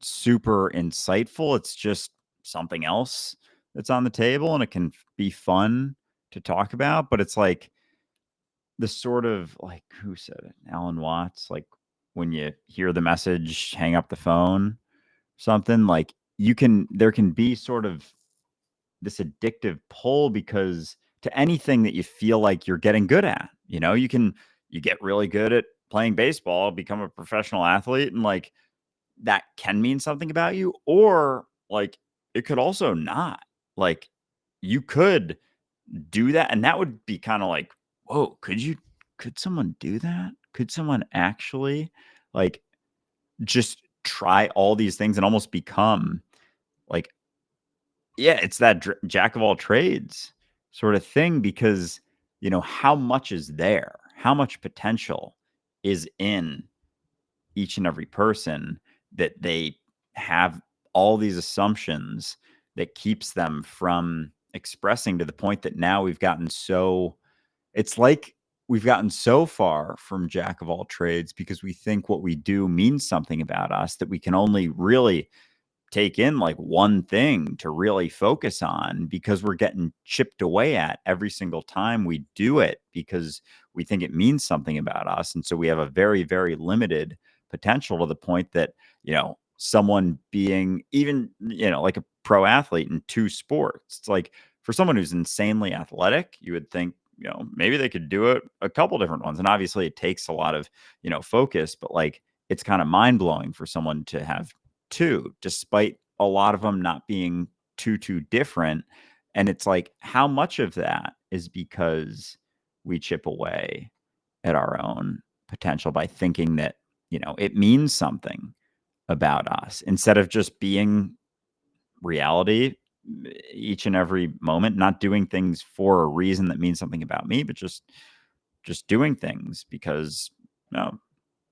super insightful. It's just something else that's on the table and it can be fun to talk about, but it's like the sort of like who said it? Alan Watts, like when you hear the message, hang up the phone, something like there can be sort of this addictive pull because to anything that you feel like you're getting good at, you get really good at playing baseball, become a professional athlete and like that can mean something about you or like it could also not like you could do that and that would be kind of like whoa could someone do that could someone actually like just try all these things and almost become like yeah it's that jack of all trades sort of thing because how much is there how much potential is in each and every person that they have all these assumptions that keeps them from expressing to the point that now it's like we've gotten so far from jack of all trades because we think what we do means something about us that we can only really take in like one thing to really focus on because we're getting chipped away at every single time we do it because we think it means something about us. And so we have a very, very limited potential to the point that, someone being even, like a pro athlete in two sports, it's like for someone who's insanely athletic, you would think, maybe they could do it a couple different ones. And obviously it takes a lot of, focus, but like it's kind of mind blowing for someone to have two, despite a lot of them not being too different. And it's like, how much of that is because we chip away at our own potential by thinking that, it means something about us instead of just being reality each and every moment, not doing things for a reason that means something about me, but just doing things because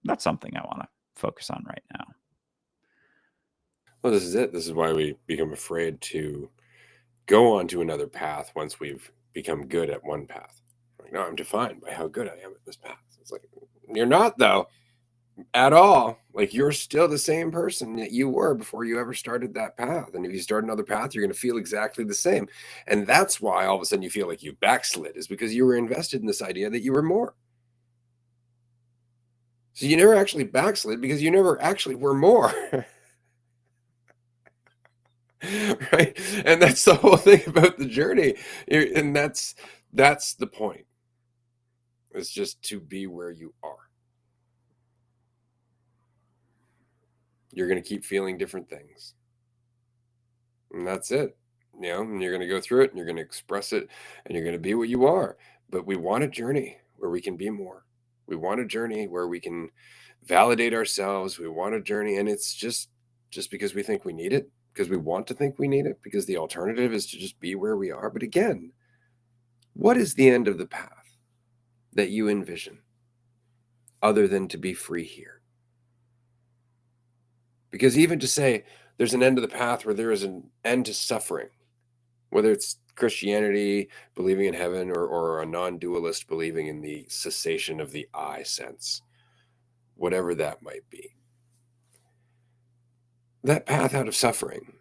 that's something I want to focus on right now. Well, this is it. This is why we become afraid to go on to another path once we've become good at one path. Like, no, I'm defined by how good I am at this path. It's like, you're not, though, at all. Like, you're still the same person that you were before you ever started that path. And if you start another path, you're going to feel exactly the same. And that's why all of a sudden you feel like you backslid, is because you were invested in this idea that you were more. So you never actually backslid because you never actually were more. Right? And that's the whole thing about the journey. And that's the point. It's just to be where you are. You're going to keep feeling different things. And that's it. And you're going to go through it and you're going to express it and you're going to be what you are. But we want a journey where we can be more. We want a journey where we can validate ourselves. We want a journey, and it's just because we think we need it, because we want to think we need it, because the alternative is to just be where we are. But again, what is the end of the path that you envision other than to be free here? Because even to say there's an end to the path where there is an end to suffering, whether it's Christianity believing in heaven or a non-dualist believing in the cessation of the I sense, whatever that might be, that path out of suffering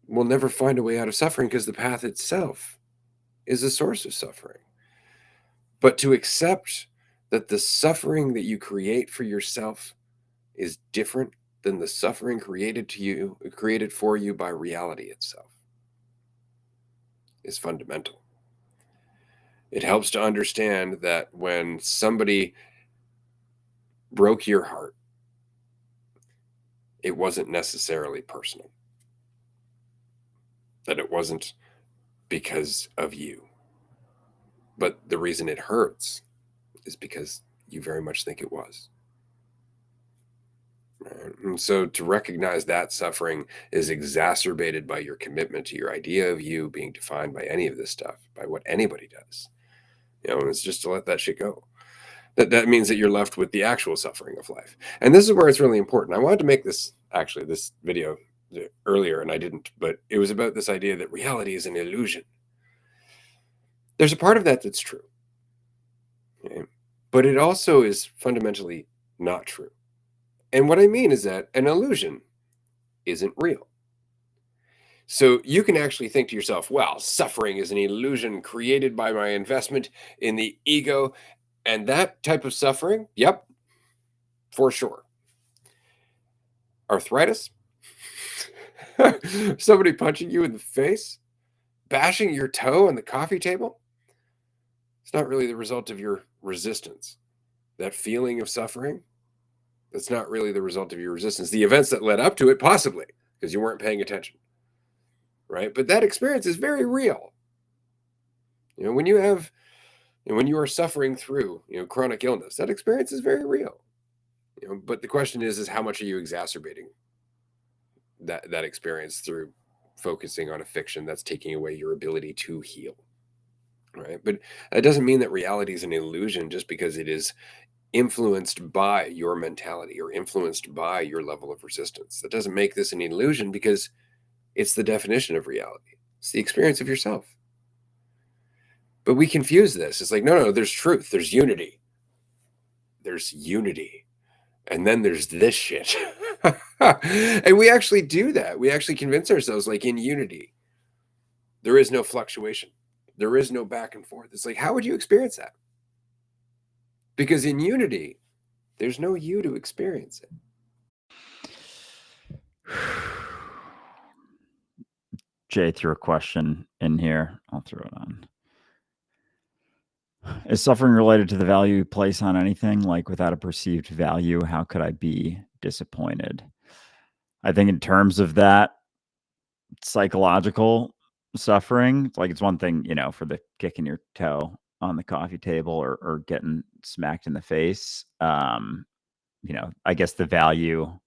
will never find a way out of suffering because the path itself is a source of suffering. But to accept that the suffering that you create for yourself is different than the suffering created for you by reality itself, is fundamental. It helps to understand that when somebody broke your heart, it wasn't necessarily personal, that it wasn't because of you. But the reason it hurts is because you very much think it was. Right? And so to recognize that suffering is exacerbated by your commitment to your idea of you being defined by any of this stuff, by what anybody does. And it's just to let that shit go. That means that you're left with the actual suffering of life. And this is where it's really important. I wanted to make this video earlier, and I didn't, but it was about this idea that reality is an illusion. There's a part of that that's true, okay? But it also is fundamentally not true. And what I mean is that an illusion isn't real. So you can actually think to yourself, well, suffering is an illusion created by my investment in the ego. And that type of suffering, yep, for sure. Arthritis, somebody punching you in the face, bashing your toe on the coffee table, it's not really the result of your resistance. That feeling of suffering, that's not really the result of your resistance. The events that led up to it, possibly, because you weren't paying attention. Right? But that experience is very real. When you are suffering through, chronic illness, that experience is very real. But the question is how much are you exacerbating that experience through focusing on a fiction that's taking away your ability to heal? Right? But that doesn't mean that reality is an illusion just because it is influenced by your mentality or influenced by your level of resistance. That doesn't make this an illusion because it's the definition of reality. It's the experience of yourself. But we confuse this. It's like, no, there's truth. There's unity. There's unity. And then there's this shit. And we actually do that. We actually convince ourselves, like, in unity, there is no fluctuation. There is no back and forth. It's like, how would you experience that? Because in unity, there's no you to experience it. Jay threw a question in here. I'll throw it on. Is suffering related to the value you place on anything? Like, without a perceived value, how could I be disappointed? I think in terms of that psychological suffering, it's like it's one thing, for the kicking your toe on the coffee table or getting smacked in the face. I guess the value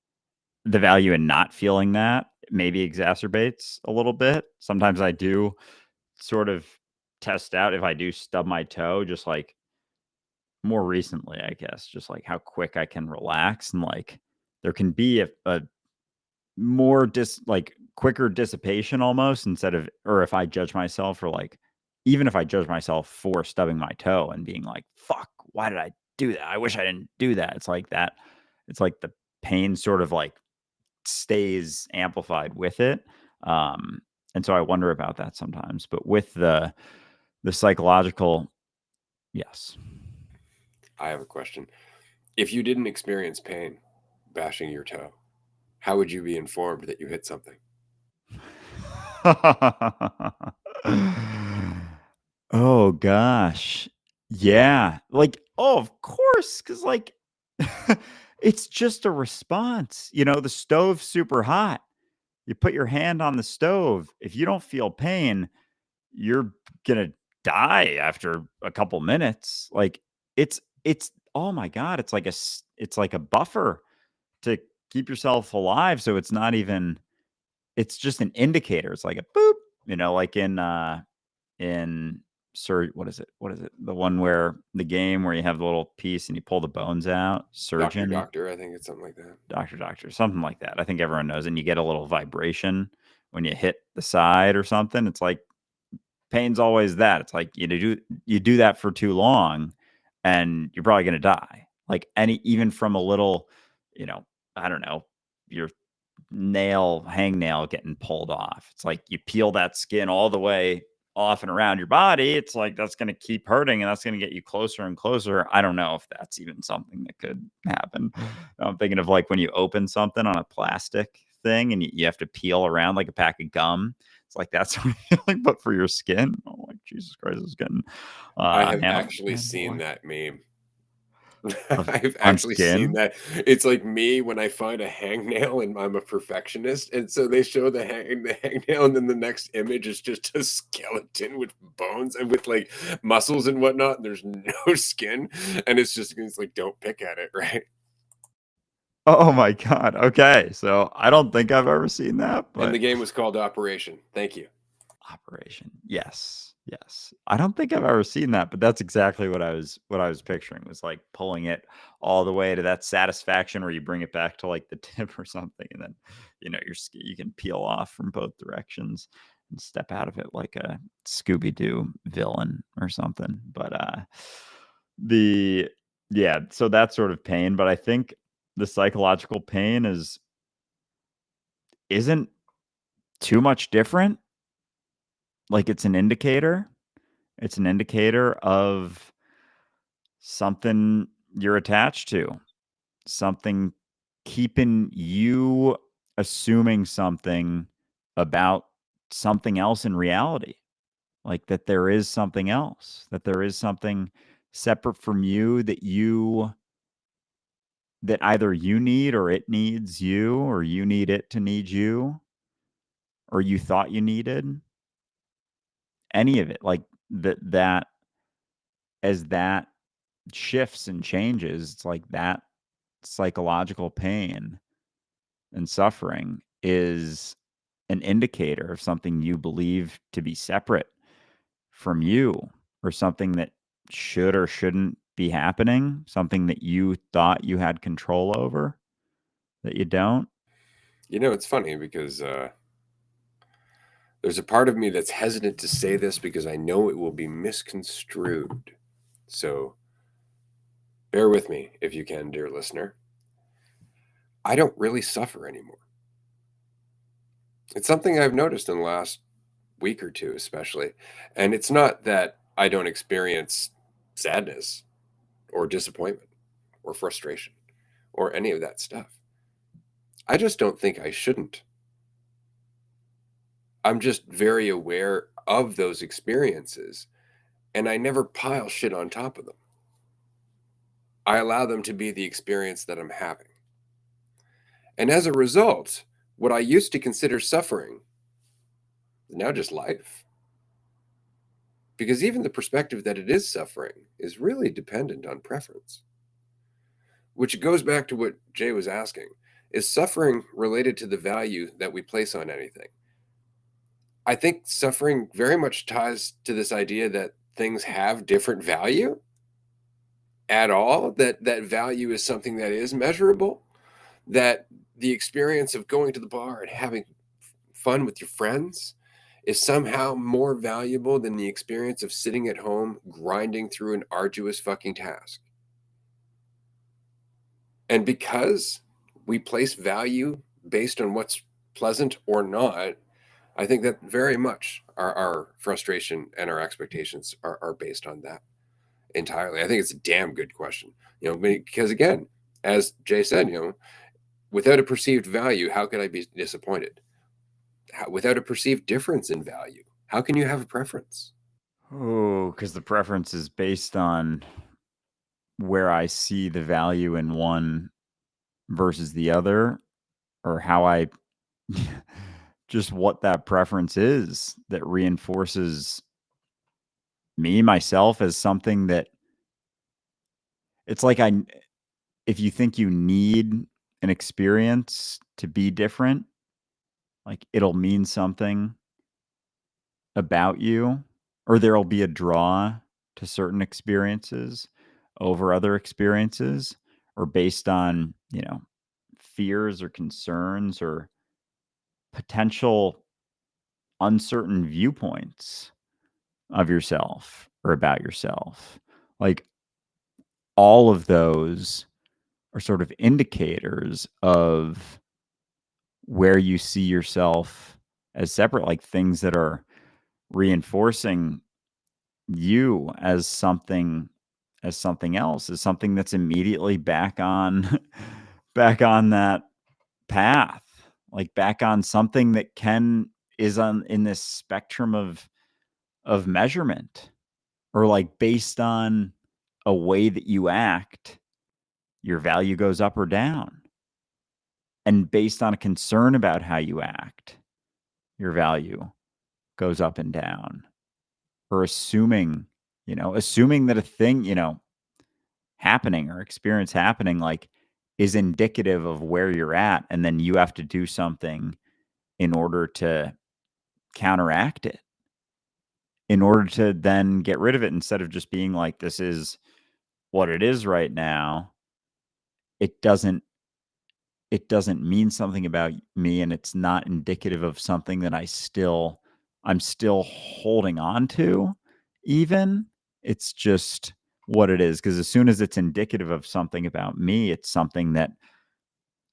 in not feeling that maybe exacerbates a little bit. Sometimes I do sort of test out if I do stub my toe, just like more recently, I guess, just like how quick I can relax, and like there can be a more quicker dissipation almost, instead of, or if I judge myself for like, even if I judge myself for stubbing my toe and being like, fuck, why did I do that? I wish I didn't do that. It's like that. It's like the pain sort of like stays amplified with it. And so I wonder about that sometimes, but with the psychological, yes. I have a question. If you didn't experience pain bashing your toe, how would you be informed that you hit something? Oh gosh. Yeah. Like, oh, of course, cuz like it's just a response. The stove's super hot. You put your hand on the stove. If you don't feel pain, you're going to die after a couple minutes. Like it's oh my god, it's like a buffer to keep yourself alive, so it's not even, it's just an indicator. It's like a boop, like in Sir, what is it? The one where the game where you have the little piece and you pull the bones out, surgeon, Doctor, I think it's something like that. doctor, something like that. I think everyone knows, and you get a little vibration when you hit the side or something. It's like pain's always that. It's like you do that for too long and you're probably going to die. Like even from a little, I don't know, your hangnail getting pulled off. It's like you peel that skin all the way off and around your body. It's like that's going to keep hurting and that's going to get you closer and closer. I don't know if that's even something that could happen. I'm thinking of like when you open something on a plastic thing and you have to peel around like a pack of gum. It's like that's what I feel like, but for your skin. Oh, like Jesus Christ, it's getting I have handle actually seen boy. that meme. of I've on actually seen skin? that. It's like me when I find a hangnail and I'm a perfectionist, and so they show the hangnail, and then the next image is just a skeleton with bones and with like muscles and whatnot, and there's no skin, and it's like don't pick at it, right? Oh my god, okay, so I don't think I've ever seen that, And the but game was called Operation. Thank you. Operation. Yes, yes. I don't think I've ever seen that, but that's exactly what I was picturing, was, like, pulling it all the way to that satisfaction where you bring it back to, like, the tip or something, and then, you can peel off from both directions and step out of it like a Scooby-Doo villain or something, but, the yeah, so that sort of pain, but I think the psychological pain isn't too much different. Like, it's an indicator. It's an indicator of something you're attached to, something keeping you assuming something about something else in reality. Like that there is something else, that there is something separate from you that either you need or it needs you, or you need it to need you, or you thought you needed. Any of it. Like that as that shifts and changes, it's like that psychological pain and suffering is an indicator of something you believe to be separate from you, or something that should or shouldn't be happening, something that you thought you had control over that you don't. You know, it's funny because there's a part of me that's hesitant to say this because I know it will be misconstrued. So bear with me if you can, dear listener. I don't really suffer anymore. It's something I've noticed in the last week or two, especially. And it's not that I don't experience sadness or disappointment or frustration or any of that stuff. I just don't think I shouldn't. I'm just very aware of those experiences and I never pile shit on top of them. I allow them to be the experience that I'm having. And as a result, what I used to consider suffering is now just life. Because even the perspective that it is suffering is really dependent on preference. Which goes back to what Jay was asking. Is suffering related to the value that we place on anything? I think suffering very much ties to this idea that things have different value at all, that value is something that is measurable, that the experience of going to the bar and having fun with your friends is somehow more valuable than the experience of sitting at home grinding through an arduous fucking task. And because we place value based on what's pleasant or not, I think that very much our frustration and our expectations are based on that entirely. I think it's a damn good question, because again, as Jay said, without a perceived value, how could I be disappointed? Without a perceived difference in value, how can you have a preference? Oh, because the preference is based on where I see the value in one versus the other, or how I just what that preference is that reinforces me, myself, as something that it's like if you think you need an experience to be different, like it'll mean something about you, or there'll be a draw to certain experiences over other experiences, or based on, fears or concerns or potential uncertain viewpoints of yourself or about yourself. Like all of those are sort of indicators of where you see yourself as separate, like things that are reinforcing you as something else, as something that's immediately back on back on that path, like back on something that can is on in this spectrum of measurement, or like based on a way that you act your value goes up or down. And based on a concern about how you act, your value goes up and down. Or assuming that a thing, happening or experience happening, like, is indicative of where you're at, and then you have to do something in order to counteract it, in order to then get rid of it, instead of just being like, this is what it is right now. It doesn't mean something about me, and it's not indicative of something that I'm still holding on to even. It's just what it is, because as soon as it's indicative of something about me, it's something that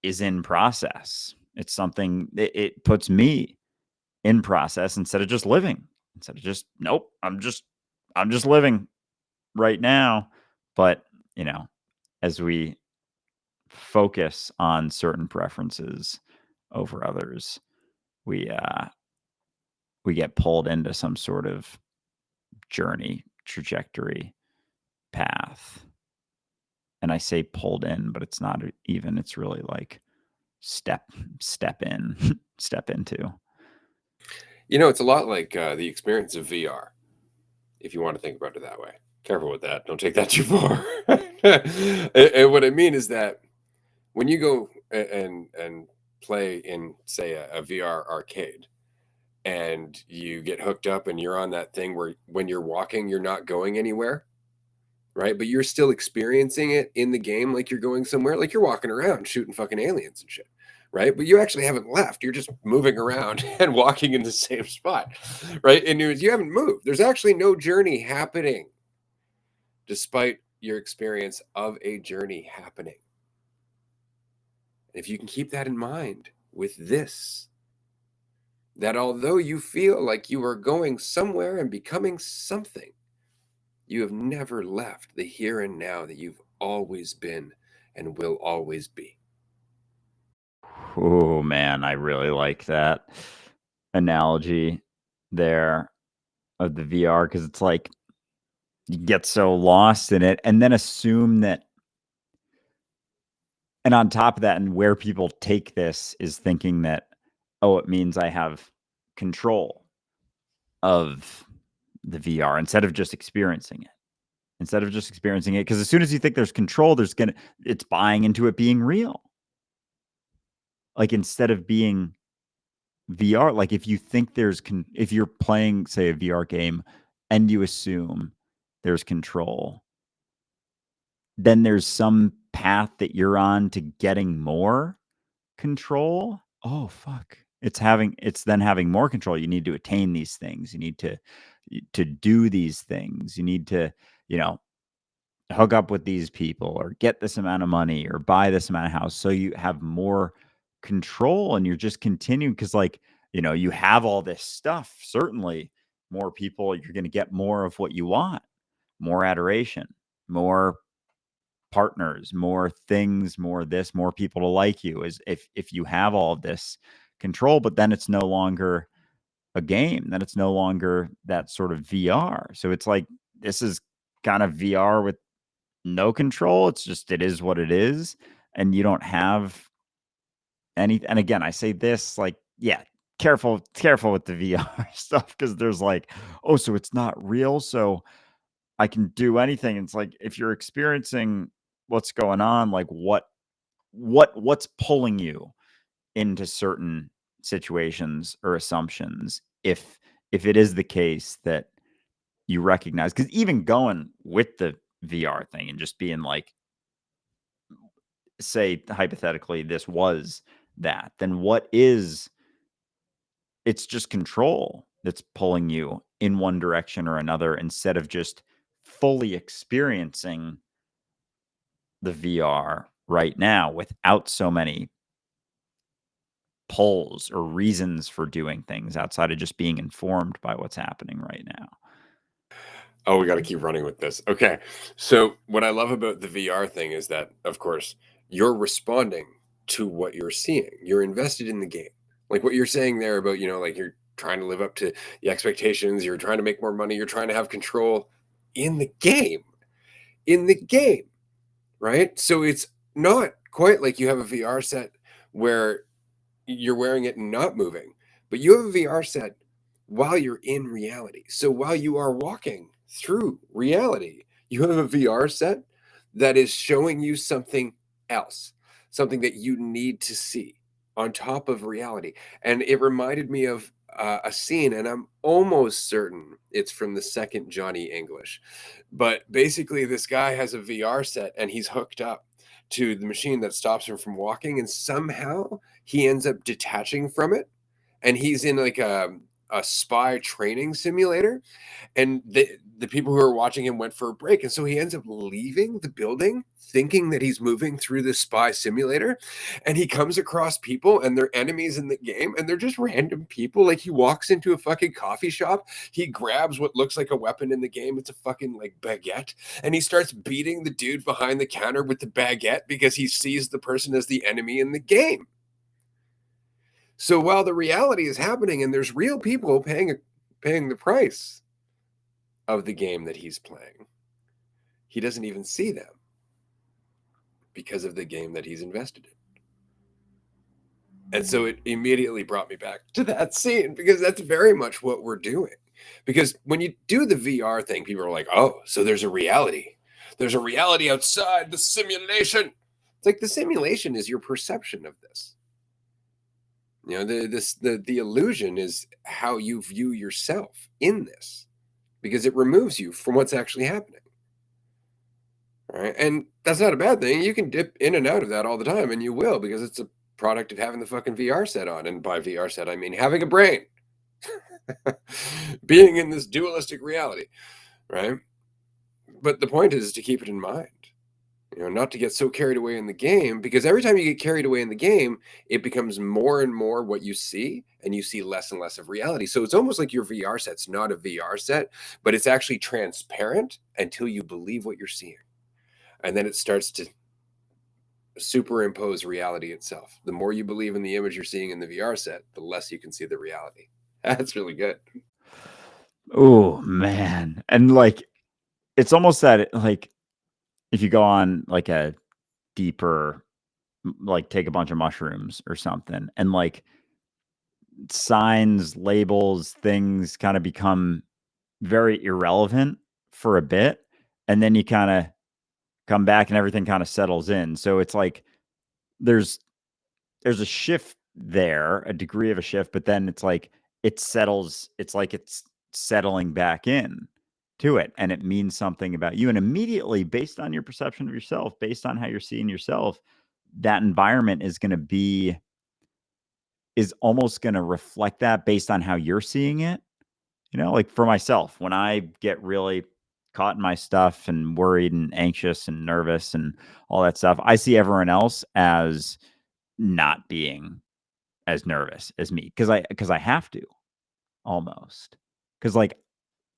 is in process. It's something, it puts me in process instead of just living. Instead of just, nope, I'm just living right now. But, as we focus on certain preferences over others, we get pulled into some sort of journey, trajectory, path. And I say pulled in, but it's not even, it's really like step in, step into. It's a lot like the experience of VR, if you want to think about it that way. Careful with that. Don't take that too far. And what I mean is that when you go and play in, say, a VR arcade, and you get hooked up and you're on that thing where when you're walking, you're not going anywhere, right? But you're still experiencing it in the game like you're going somewhere, like you're walking around shooting fucking aliens and shit, right? But you actually haven't left. You're just moving around and walking in the same spot, right? And you haven't moved. There's actually no journey happening, despite your experience of a journey happening. And if you can keep that in mind with this, that although you feel like you are going somewhere and becoming something, you have never left the here and now that you've always been and will always be. Oh man, I really like that analogy there of the VR, because it's like you get so lost in it and then assume that. And on top of that, and where people take this is thinking that, oh, it means I have control of the VR instead of just experiencing it. Because as soon as you think there's control, it's buying into it being real. Like, instead of being VR, like, if you think if you're playing, say, a VR game and you assume there's control, then there's some path that you're on to getting more control. Oh fuck. It's then having more control. You need to attain these things. You need to do these things. You need to, you know, hook up with these people or get this amount of money or buy this amount of house, so you have more control, and you're just continuing, because, like, you have all this stuff. Certainly more people, you're going to get more of what you want, more adoration, more partners, more things, more this, more people to like you, is if you have all of this control. But then it's no longer a game, then it's no longer that sort of VR. So it's like, this is kind of VR with no control. It's just, it is what it is, and you don't have any. And again, I say this, like, yeah, careful with the VR stuff, because there's like, oh, so it's not real, so I can do anything. It's like, if you're experiencing what's going on, like, what's pulling you into certain situations or assumptions, if it is the case that you recognize. Because even going with the VR thing and just being like, say hypothetically this was that, then what is, it's just control that's pulling you in one direction or another, instead of just fully experiencing the VR right now without so many pulls or reasons for doing things outside of just being informed by what's happening right now. Oh, we got to keep running with this. Okay. So, what I love about the VR thing is that, of course, you're responding to what you're seeing. You're invested in the game. Like what you're saying there about, like you're trying to live up to the expectations, you're trying to make more money, you're trying to have control in the game. In the game, right? So, it's not quite like you have a VR set where you're wearing it and not moving, but you have a VR set while you're in reality. So while you are walking through reality, you have a VR set that is showing you something else, something that you need to see on top of reality. And it reminded me of a scene, and I'm almost certain it's from the second Johnny English. But basically, this guy has a VR set and he's hooked up to the machine that stops him from walking, and somehow he ends up detaching from it, and he's in like a spy training simulator, and the people who are watching him went for a break, and so he ends up leaving the building thinking that he's moving through the spy simulator, and he comes across people and they're enemies in the game, and they're just random people. Like, he walks into a fucking coffee shop, he grabs what looks like a weapon in the game, it's a fucking like baguette, and he starts beating the dude behind the counter with the baguette because he sees the person as the enemy in the game. So while the reality is happening and there's real people paying the price of the game that he's playing, he doesn't even see them because of the game that he's invested in. And so it immediately brought me back to that scene, because that's very much what we're doing. Because when you do the VR thing, people are like, oh, so there's a reality. There's a reality outside the simulation. It's like the simulation is your perception of this. You know, the illusion is how you view yourself in this, because it removes you from what's actually happening. Right? And that's not a bad thing. You can dip in and out of that all the time, and you will, because it's a product of having the fucking VR set on. And by VR set, I mean having a brain, being in this dualistic reality, right? But the point is to keep it in mind, you know, not to get so carried away in the game, because every time you get carried away in the game, it becomes more and more what you see, and you see less and less of reality. So it's almost like your VR set's not a VR set, but it's actually transparent until you believe what you're seeing. And then it starts to superimpose reality itself. The more you believe in the image you're seeing in the VR set, the less you can see the reality. That's really good. Oh man. And like it's almost that like if you go on like a deeper like take a bunch of mushrooms or something and like signs, labels, things kind of become very irrelevant for a bit and then you kind of come back and everything kind of settles in. So it's like there's there's a shift there, a degree of a shift, but then it's like it settles, it's like it's settling back in to it and it means something about you. And immediately, based on your perception of yourself, based on how you're seeing yourself, that environment is going to be, is almost going to reflect that based on how you're seeing it. You know, like for myself, when I get really caught in my stuff and worried and anxious and nervous and all that stuff, I see everyone else as not being as nervous as me because I have to almost because like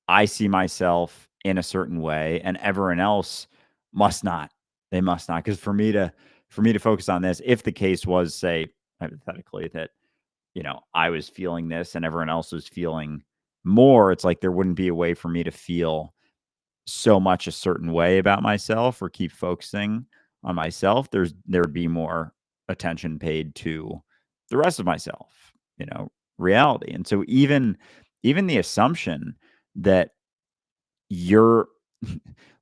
I see myself in a certain way and everyone else must not. They must not because for me to focus on this, if the case was say hypothetically that you know I was feeling this and everyone else was feeling more, it's like there wouldn't be a way for me to feel so much a certain way about myself or keep focusing on myself. There would be more attention paid to the rest of myself, you know, reality. And so even the assumption that you're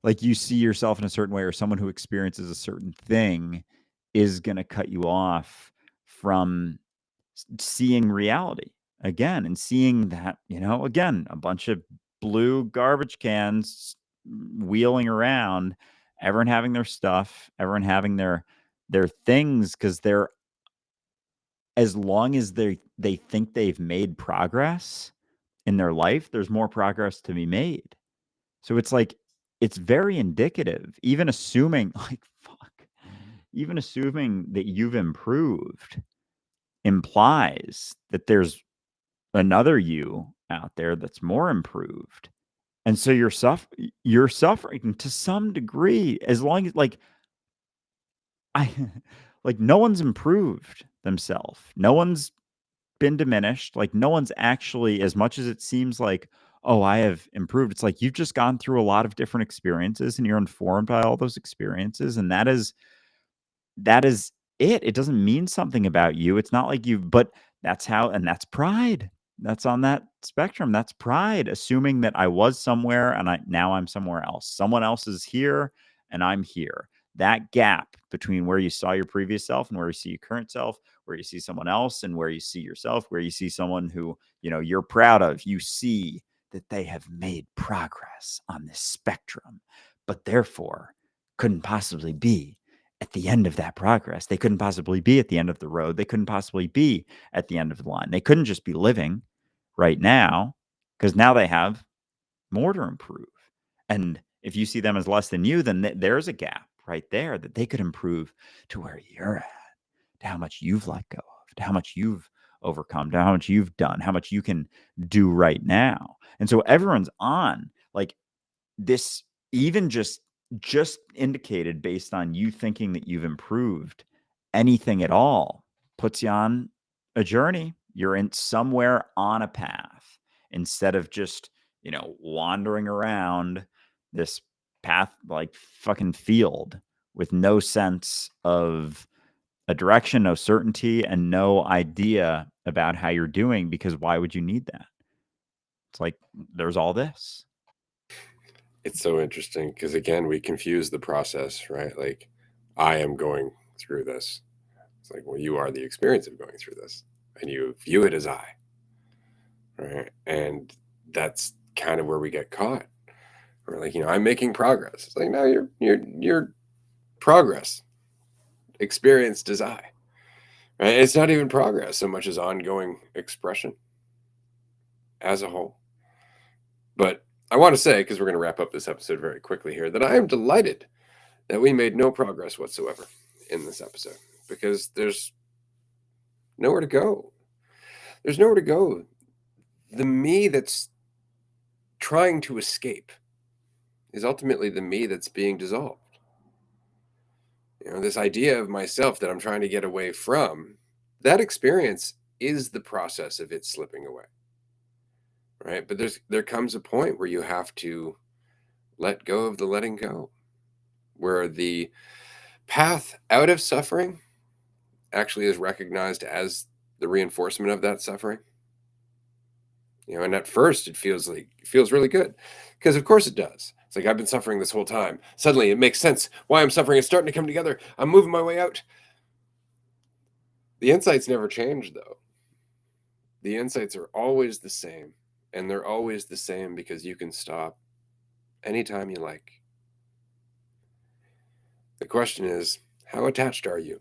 like you see yourself in a certain way or someone who experiences a certain thing is going to cut you off from seeing reality again and seeing that, you know, again, a bunch of blue garbage cans wheeling around, everyone having their stuff, everyone having their things because they're as long as they think they've made progress in their life, there's more progress to be made. So it's like it's very indicative, even assuming like fuck, even assuming that you've improved implies that there's another you out there that's more improved. And so you're suffering to some degree as long as like I like no one's improved themselves. No one's been diminished. Like no one's actually as much as it seems like oh, I have improved. It's like you've just gone through a lot of different experiences and you're informed by all those experiences and that is that is it. It doesn't mean something about you. It's not like but that's how, and that's pride. That's on that spectrum. That's pride, assuming that I was somewhere and now I'm somewhere else. Someone else is here and I'm here. That gap between where you saw your previous self and where you see your current self, where you see someone else and where you see yourself, where you see someone who, you're proud of, you see that they have made progress on this spectrum, but therefore couldn't possibly be at the end of that progress. They couldn't possibly be at the end of the road. They couldn't possibly be at the end of the line. They couldn't just be living right now, because now they have more to improve. And if you see them as less than you, then there's a gap right there that they could improve to where you're at, to how much you've let go of, to how much you've overcome, to how much you've done, how much you can do right now. And so everyone's on like this, even just indicated based on you thinking that you've improved anything at all, puts you on a journey. You're in somewhere on a path, instead of just, wandering around this path like fucking field with no sense of a direction, no certainty, and no idea about how you're doing, because why would you need that? It's like there's all this. It's so interesting because, again, we confuse the process, right? Like, I am going through this. It's like, well, you are the experience of going through this, and you view it as I, right? And that's kind of where we get caught. We're like, I'm making progress. It's like, no, you're progress experienced as I, right? It's not even progress so much as ongoing expression as a whole. But I want to say, because we're going to wrap up this episode very quickly here, that I am delighted that we made no progress whatsoever in this episode, because there's nowhere to go. There's nowhere to go. The me that's trying to escape is ultimately the me that's being dissolved. This idea of myself that I'm trying to get away from, that experience is the process of it slipping away. Right? But there comes a point where you have to let go of the letting go, where the path out of suffering actually is recognized as the reinforcement of that suffering. And at first it feels really good, because of course it does. It's like, I've been suffering this whole time. Suddenly it makes sense why I'm suffering. It's starting to come together. I'm moving my way out. The insights never change, though. The insights are always the same, and they're always the same because you can stop anytime you like. The question is, how attached are you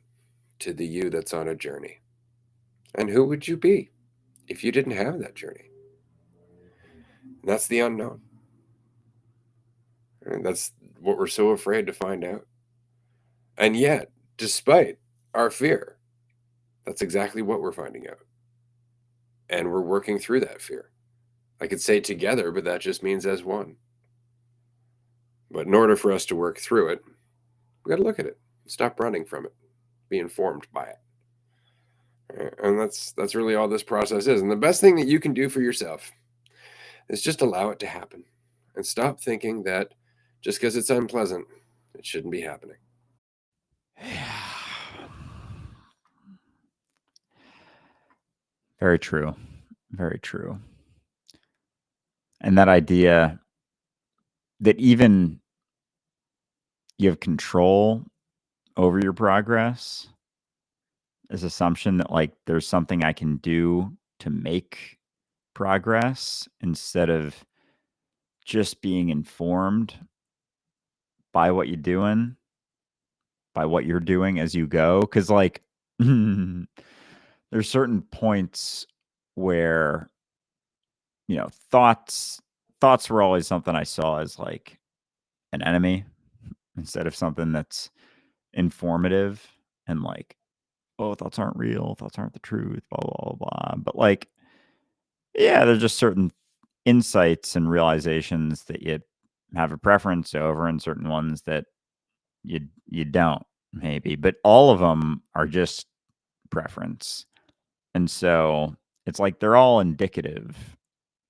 to the you that's on a journey? And who would you be if you didn't have that journey? And that's the unknown. And that's what we're so afraid to find out. And yet, despite our fear, that's exactly what we're finding out. And we're working through that fear. I could say together, but that just means as one. But in order for us to work through it, we got to look at it, stop running from it, be informed by it. And that's really all this process is. And the best thing that you can do for yourself is just allow it to happen, and stop thinking that just because it's unpleasant, it shouldn't be happening. Very true. Very true. And that idea that even you have control over your progress, is assumption that like there's something I can do to make progress, instead of just being informed by what you're doing, by what you're doing as you go. Cause like there's certain points where, thoughts were always something I saw as like an enemy, instead of something that's informative, and like, oh, thoughts aren't real, thoughts aren't the truth, blah blah blah blah. But like, yeah, there's just certain insights and realizations that you have a preference over, and certain ones that you don't, maybe. But all of them are just preference. And so it's like they're all indicative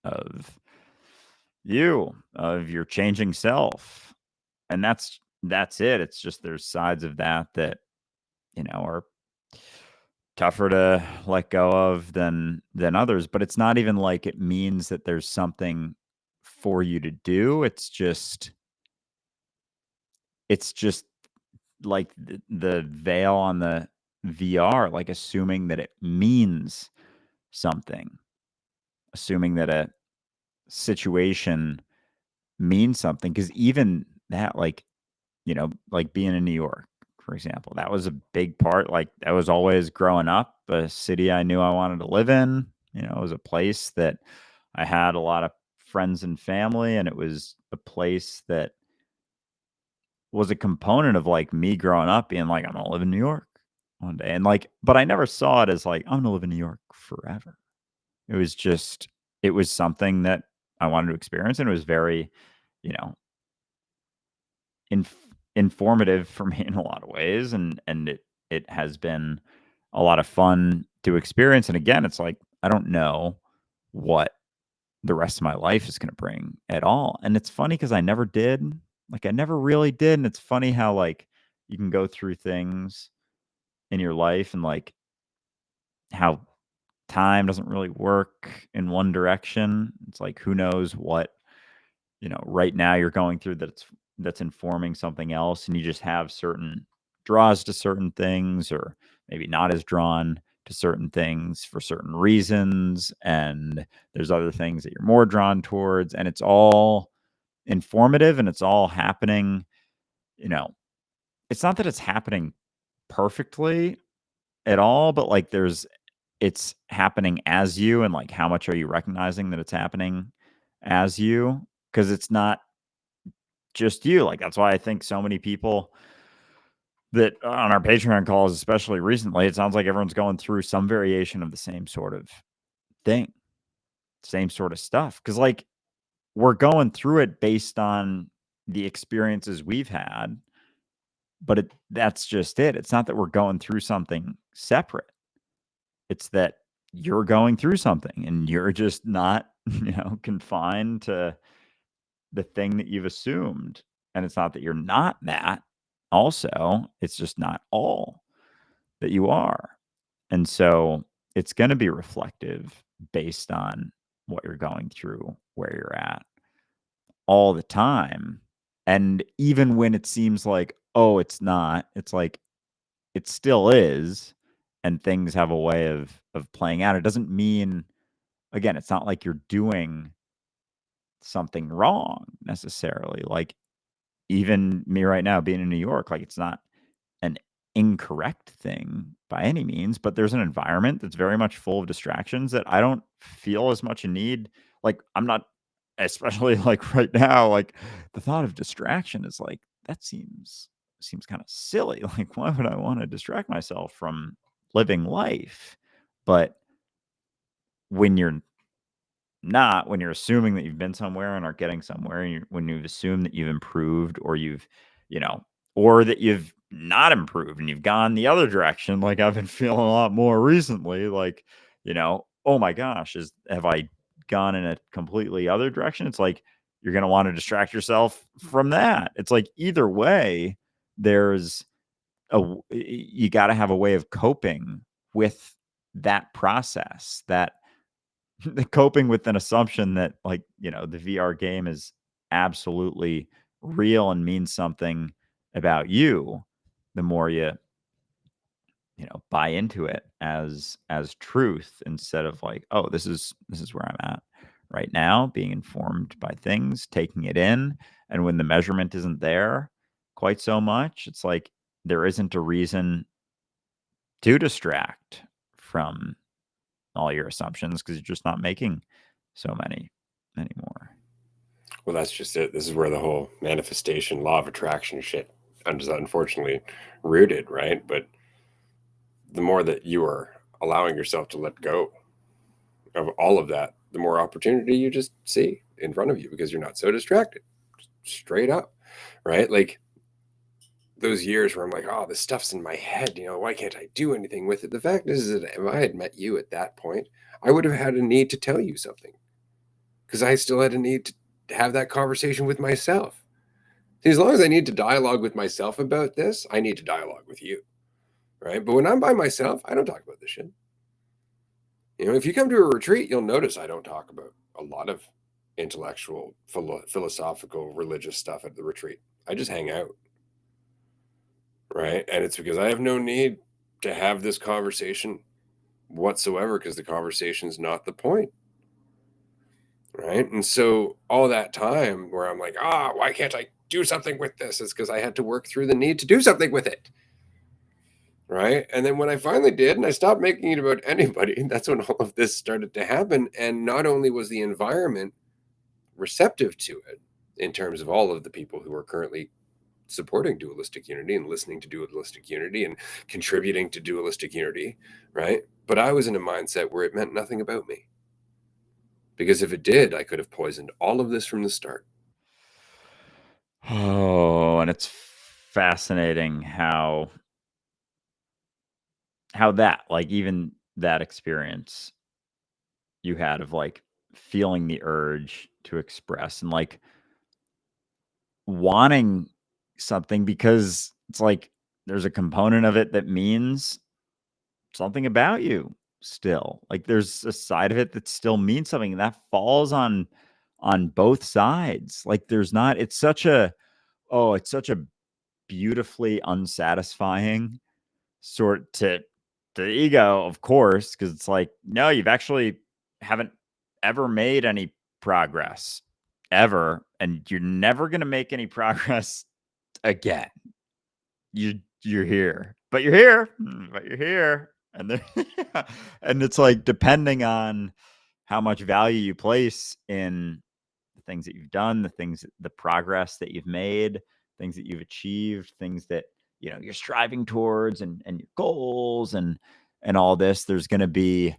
of of your changing self. And that's it. It's just there's sides of that are tougher to let go of than others, but it's not even like it means that there's something for you to do. It's just like the veil on the VR, like assuming that it means something, assuming that a situation means something. Because even that, like being in New York, for example, that was a big part. Like that was always growing up, a city I knew I wanted to live in. It was a place that I had a lot of friends and family, and it was a place that was a component of like me growing up being like, I'm gonna live in New York one day. And like, but I never saw it as like, I'm gonna live in New York forever. It was just, it was something that I wanted to experience. And it was very, you know, informative for me in a lot of ways. And it has been a lot of fun to experience. And again, it's like, I don't know what the rest of my life is going to bring at all. And it's funny because I never did. Like, I never really did. And it's funny how, like, you can go through things in your life and, like, how time doesn't really work in one direction. It's like, who knows what, right now you're going through that's informing something else. And you just have certain draws to certain things, or maybe not as drawn to certain things for certain reasons. And there's other things that you're more drawn towards. And it's all informative, and it's all happening, you know, it's not that it's happening perfectly at all, but like it's happening as you, and like how much are you recognizing that it's happening as you? Because it's not just you. Like that's why I think so many people that on our Patreon calls, especially recently, it sounds like everyone's going through some variation of the same sort of thing, same sort of stuff. Because like we're going through it based on the experiences we've had, but that's just it. It's not that we're going through something separate. It's that you're going through something and you're just not, confined to the thing that you've assumed. And it's not that you're not that also, it's just not all that you are. And so it's going to be reflective based on what you're going through, where you're at all the time. And even when it seems like, oh, it's not, it's like it still is, and things have a way of playing out. It doesn't mean, again, it's not like you're doing something wrong necessarily. Like even me right now being in New York, like it's not an incorrect thing by any means, but there's an environment that's very much full of distractions that I don't feel as much a need. Like I'm not, especially like right now, like the thought of distraction is like that seems kind of silly. Like why would I want to distract myself from living life? But when you're not, when you're assuming that you've been somewhere and are getting somewhere, and when you've assumed that you've improved, or you've, you know, or that you've not improved and you've gone the other direction, like I've been feeling a lot more recently, like, oh my gosh, have I gone in a completely other direction? It's like you're gonna want to distract yourself from that. It's like either way, there's you got to have a way of coping with that process, that the coping with an assumption that like, the VR game is absolutely real and means something about you. The more buy into it as truth, instead of like, oh, this is where I'm at right now, being informed by things, taking it in. And when the measurement isn't there quite so much, it's like there isn't a reason to distract from all your assumptions, because you're just not making so many anymore. Well, that's just it. This is where the whole manifestation, law of attraction shit is unfortunately rooted, right? But the more that you are allowing yourself to let go of all of that, the more opportunity you just see in front of you because you're not so distracted. Straight up, right? Like those years where I'm like, oh, this stuff's in my head, why can't I do anything with it? The fact is that if I had met you at that point, I would have had a need to tell you something because I still had a need to have that conversation with myself. See, as long as I need to dialogue with myself about this, I need to dialogue with you, right? But when I'm by myself, I don't talk about this shit. You know, if you come to a retreat, you'll notice I don't talk about a lot of intellectual, philosophical, religious stuff at the retreat. I just hang out, right? And it's because I have no need to have this conversation whatsoever, because the conversation is not the point, right? And so all that time where I'm like, why can't I do something with this? It's because I had to work through the need to do something with it, right? And then when I finally did and I stopped making it about anybody, that's when all of this started to happen. And not only was the environment receptive to it in terms of all of the people who are currently supporting dualistic unity and listening to dualistic unity and contributing to dualistic unity, right? But I was in a mindset where it meant nothing about me. Because if it did, I could have poisoned all of this from the start. Oh, and it's fascinating how that, like, even that experience you had of, like, feeling the urge to express and, like, wanting something because it's like there's a component of it that means something about you still. Like, there's a side of it that still means something, and that falls on both sides. Like, there's not it's such a beautifully unsatisfying sort to the ego, of course, because it's like, no, you've actually haven't ever made any progress ever, and you're never gonna make any progress again. You're here, but you're here, but you're here, and then and it's like depending on how much value you place in the things that you've done, the progress that you've made, things that you've achieved, things that, you're striving towards and your goals and all this, there's gonna be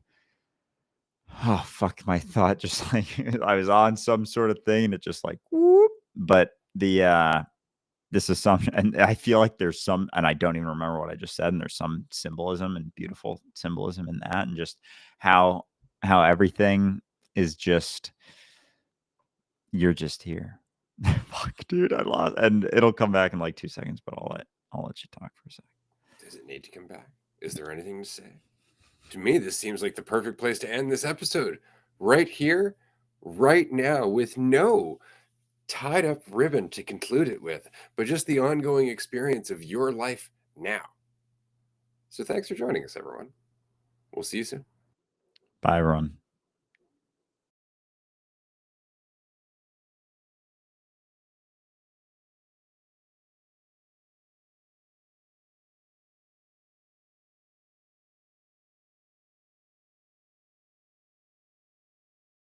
oh, fuck, my thought just like I was on some sort of thing and it just like whoop, but this assumption and I feel like there's some and I don't even remember what I just said, and there's some symbolism and beautiful symbolism in that, and just how everything is just you're just here. Fuck, dude, I lost and it'll come back in like 2 seconds, but I'll let you talk for a sec. Does it need to come back? Is there anything to say? To me, this seems like the perfect place to end this episode. Right here, right now, with no tied up ribbon to conclude it with, but just the ongoing experience of your life now. So thanks for joining us, everyone. We'll see you soon. Bye, everyone.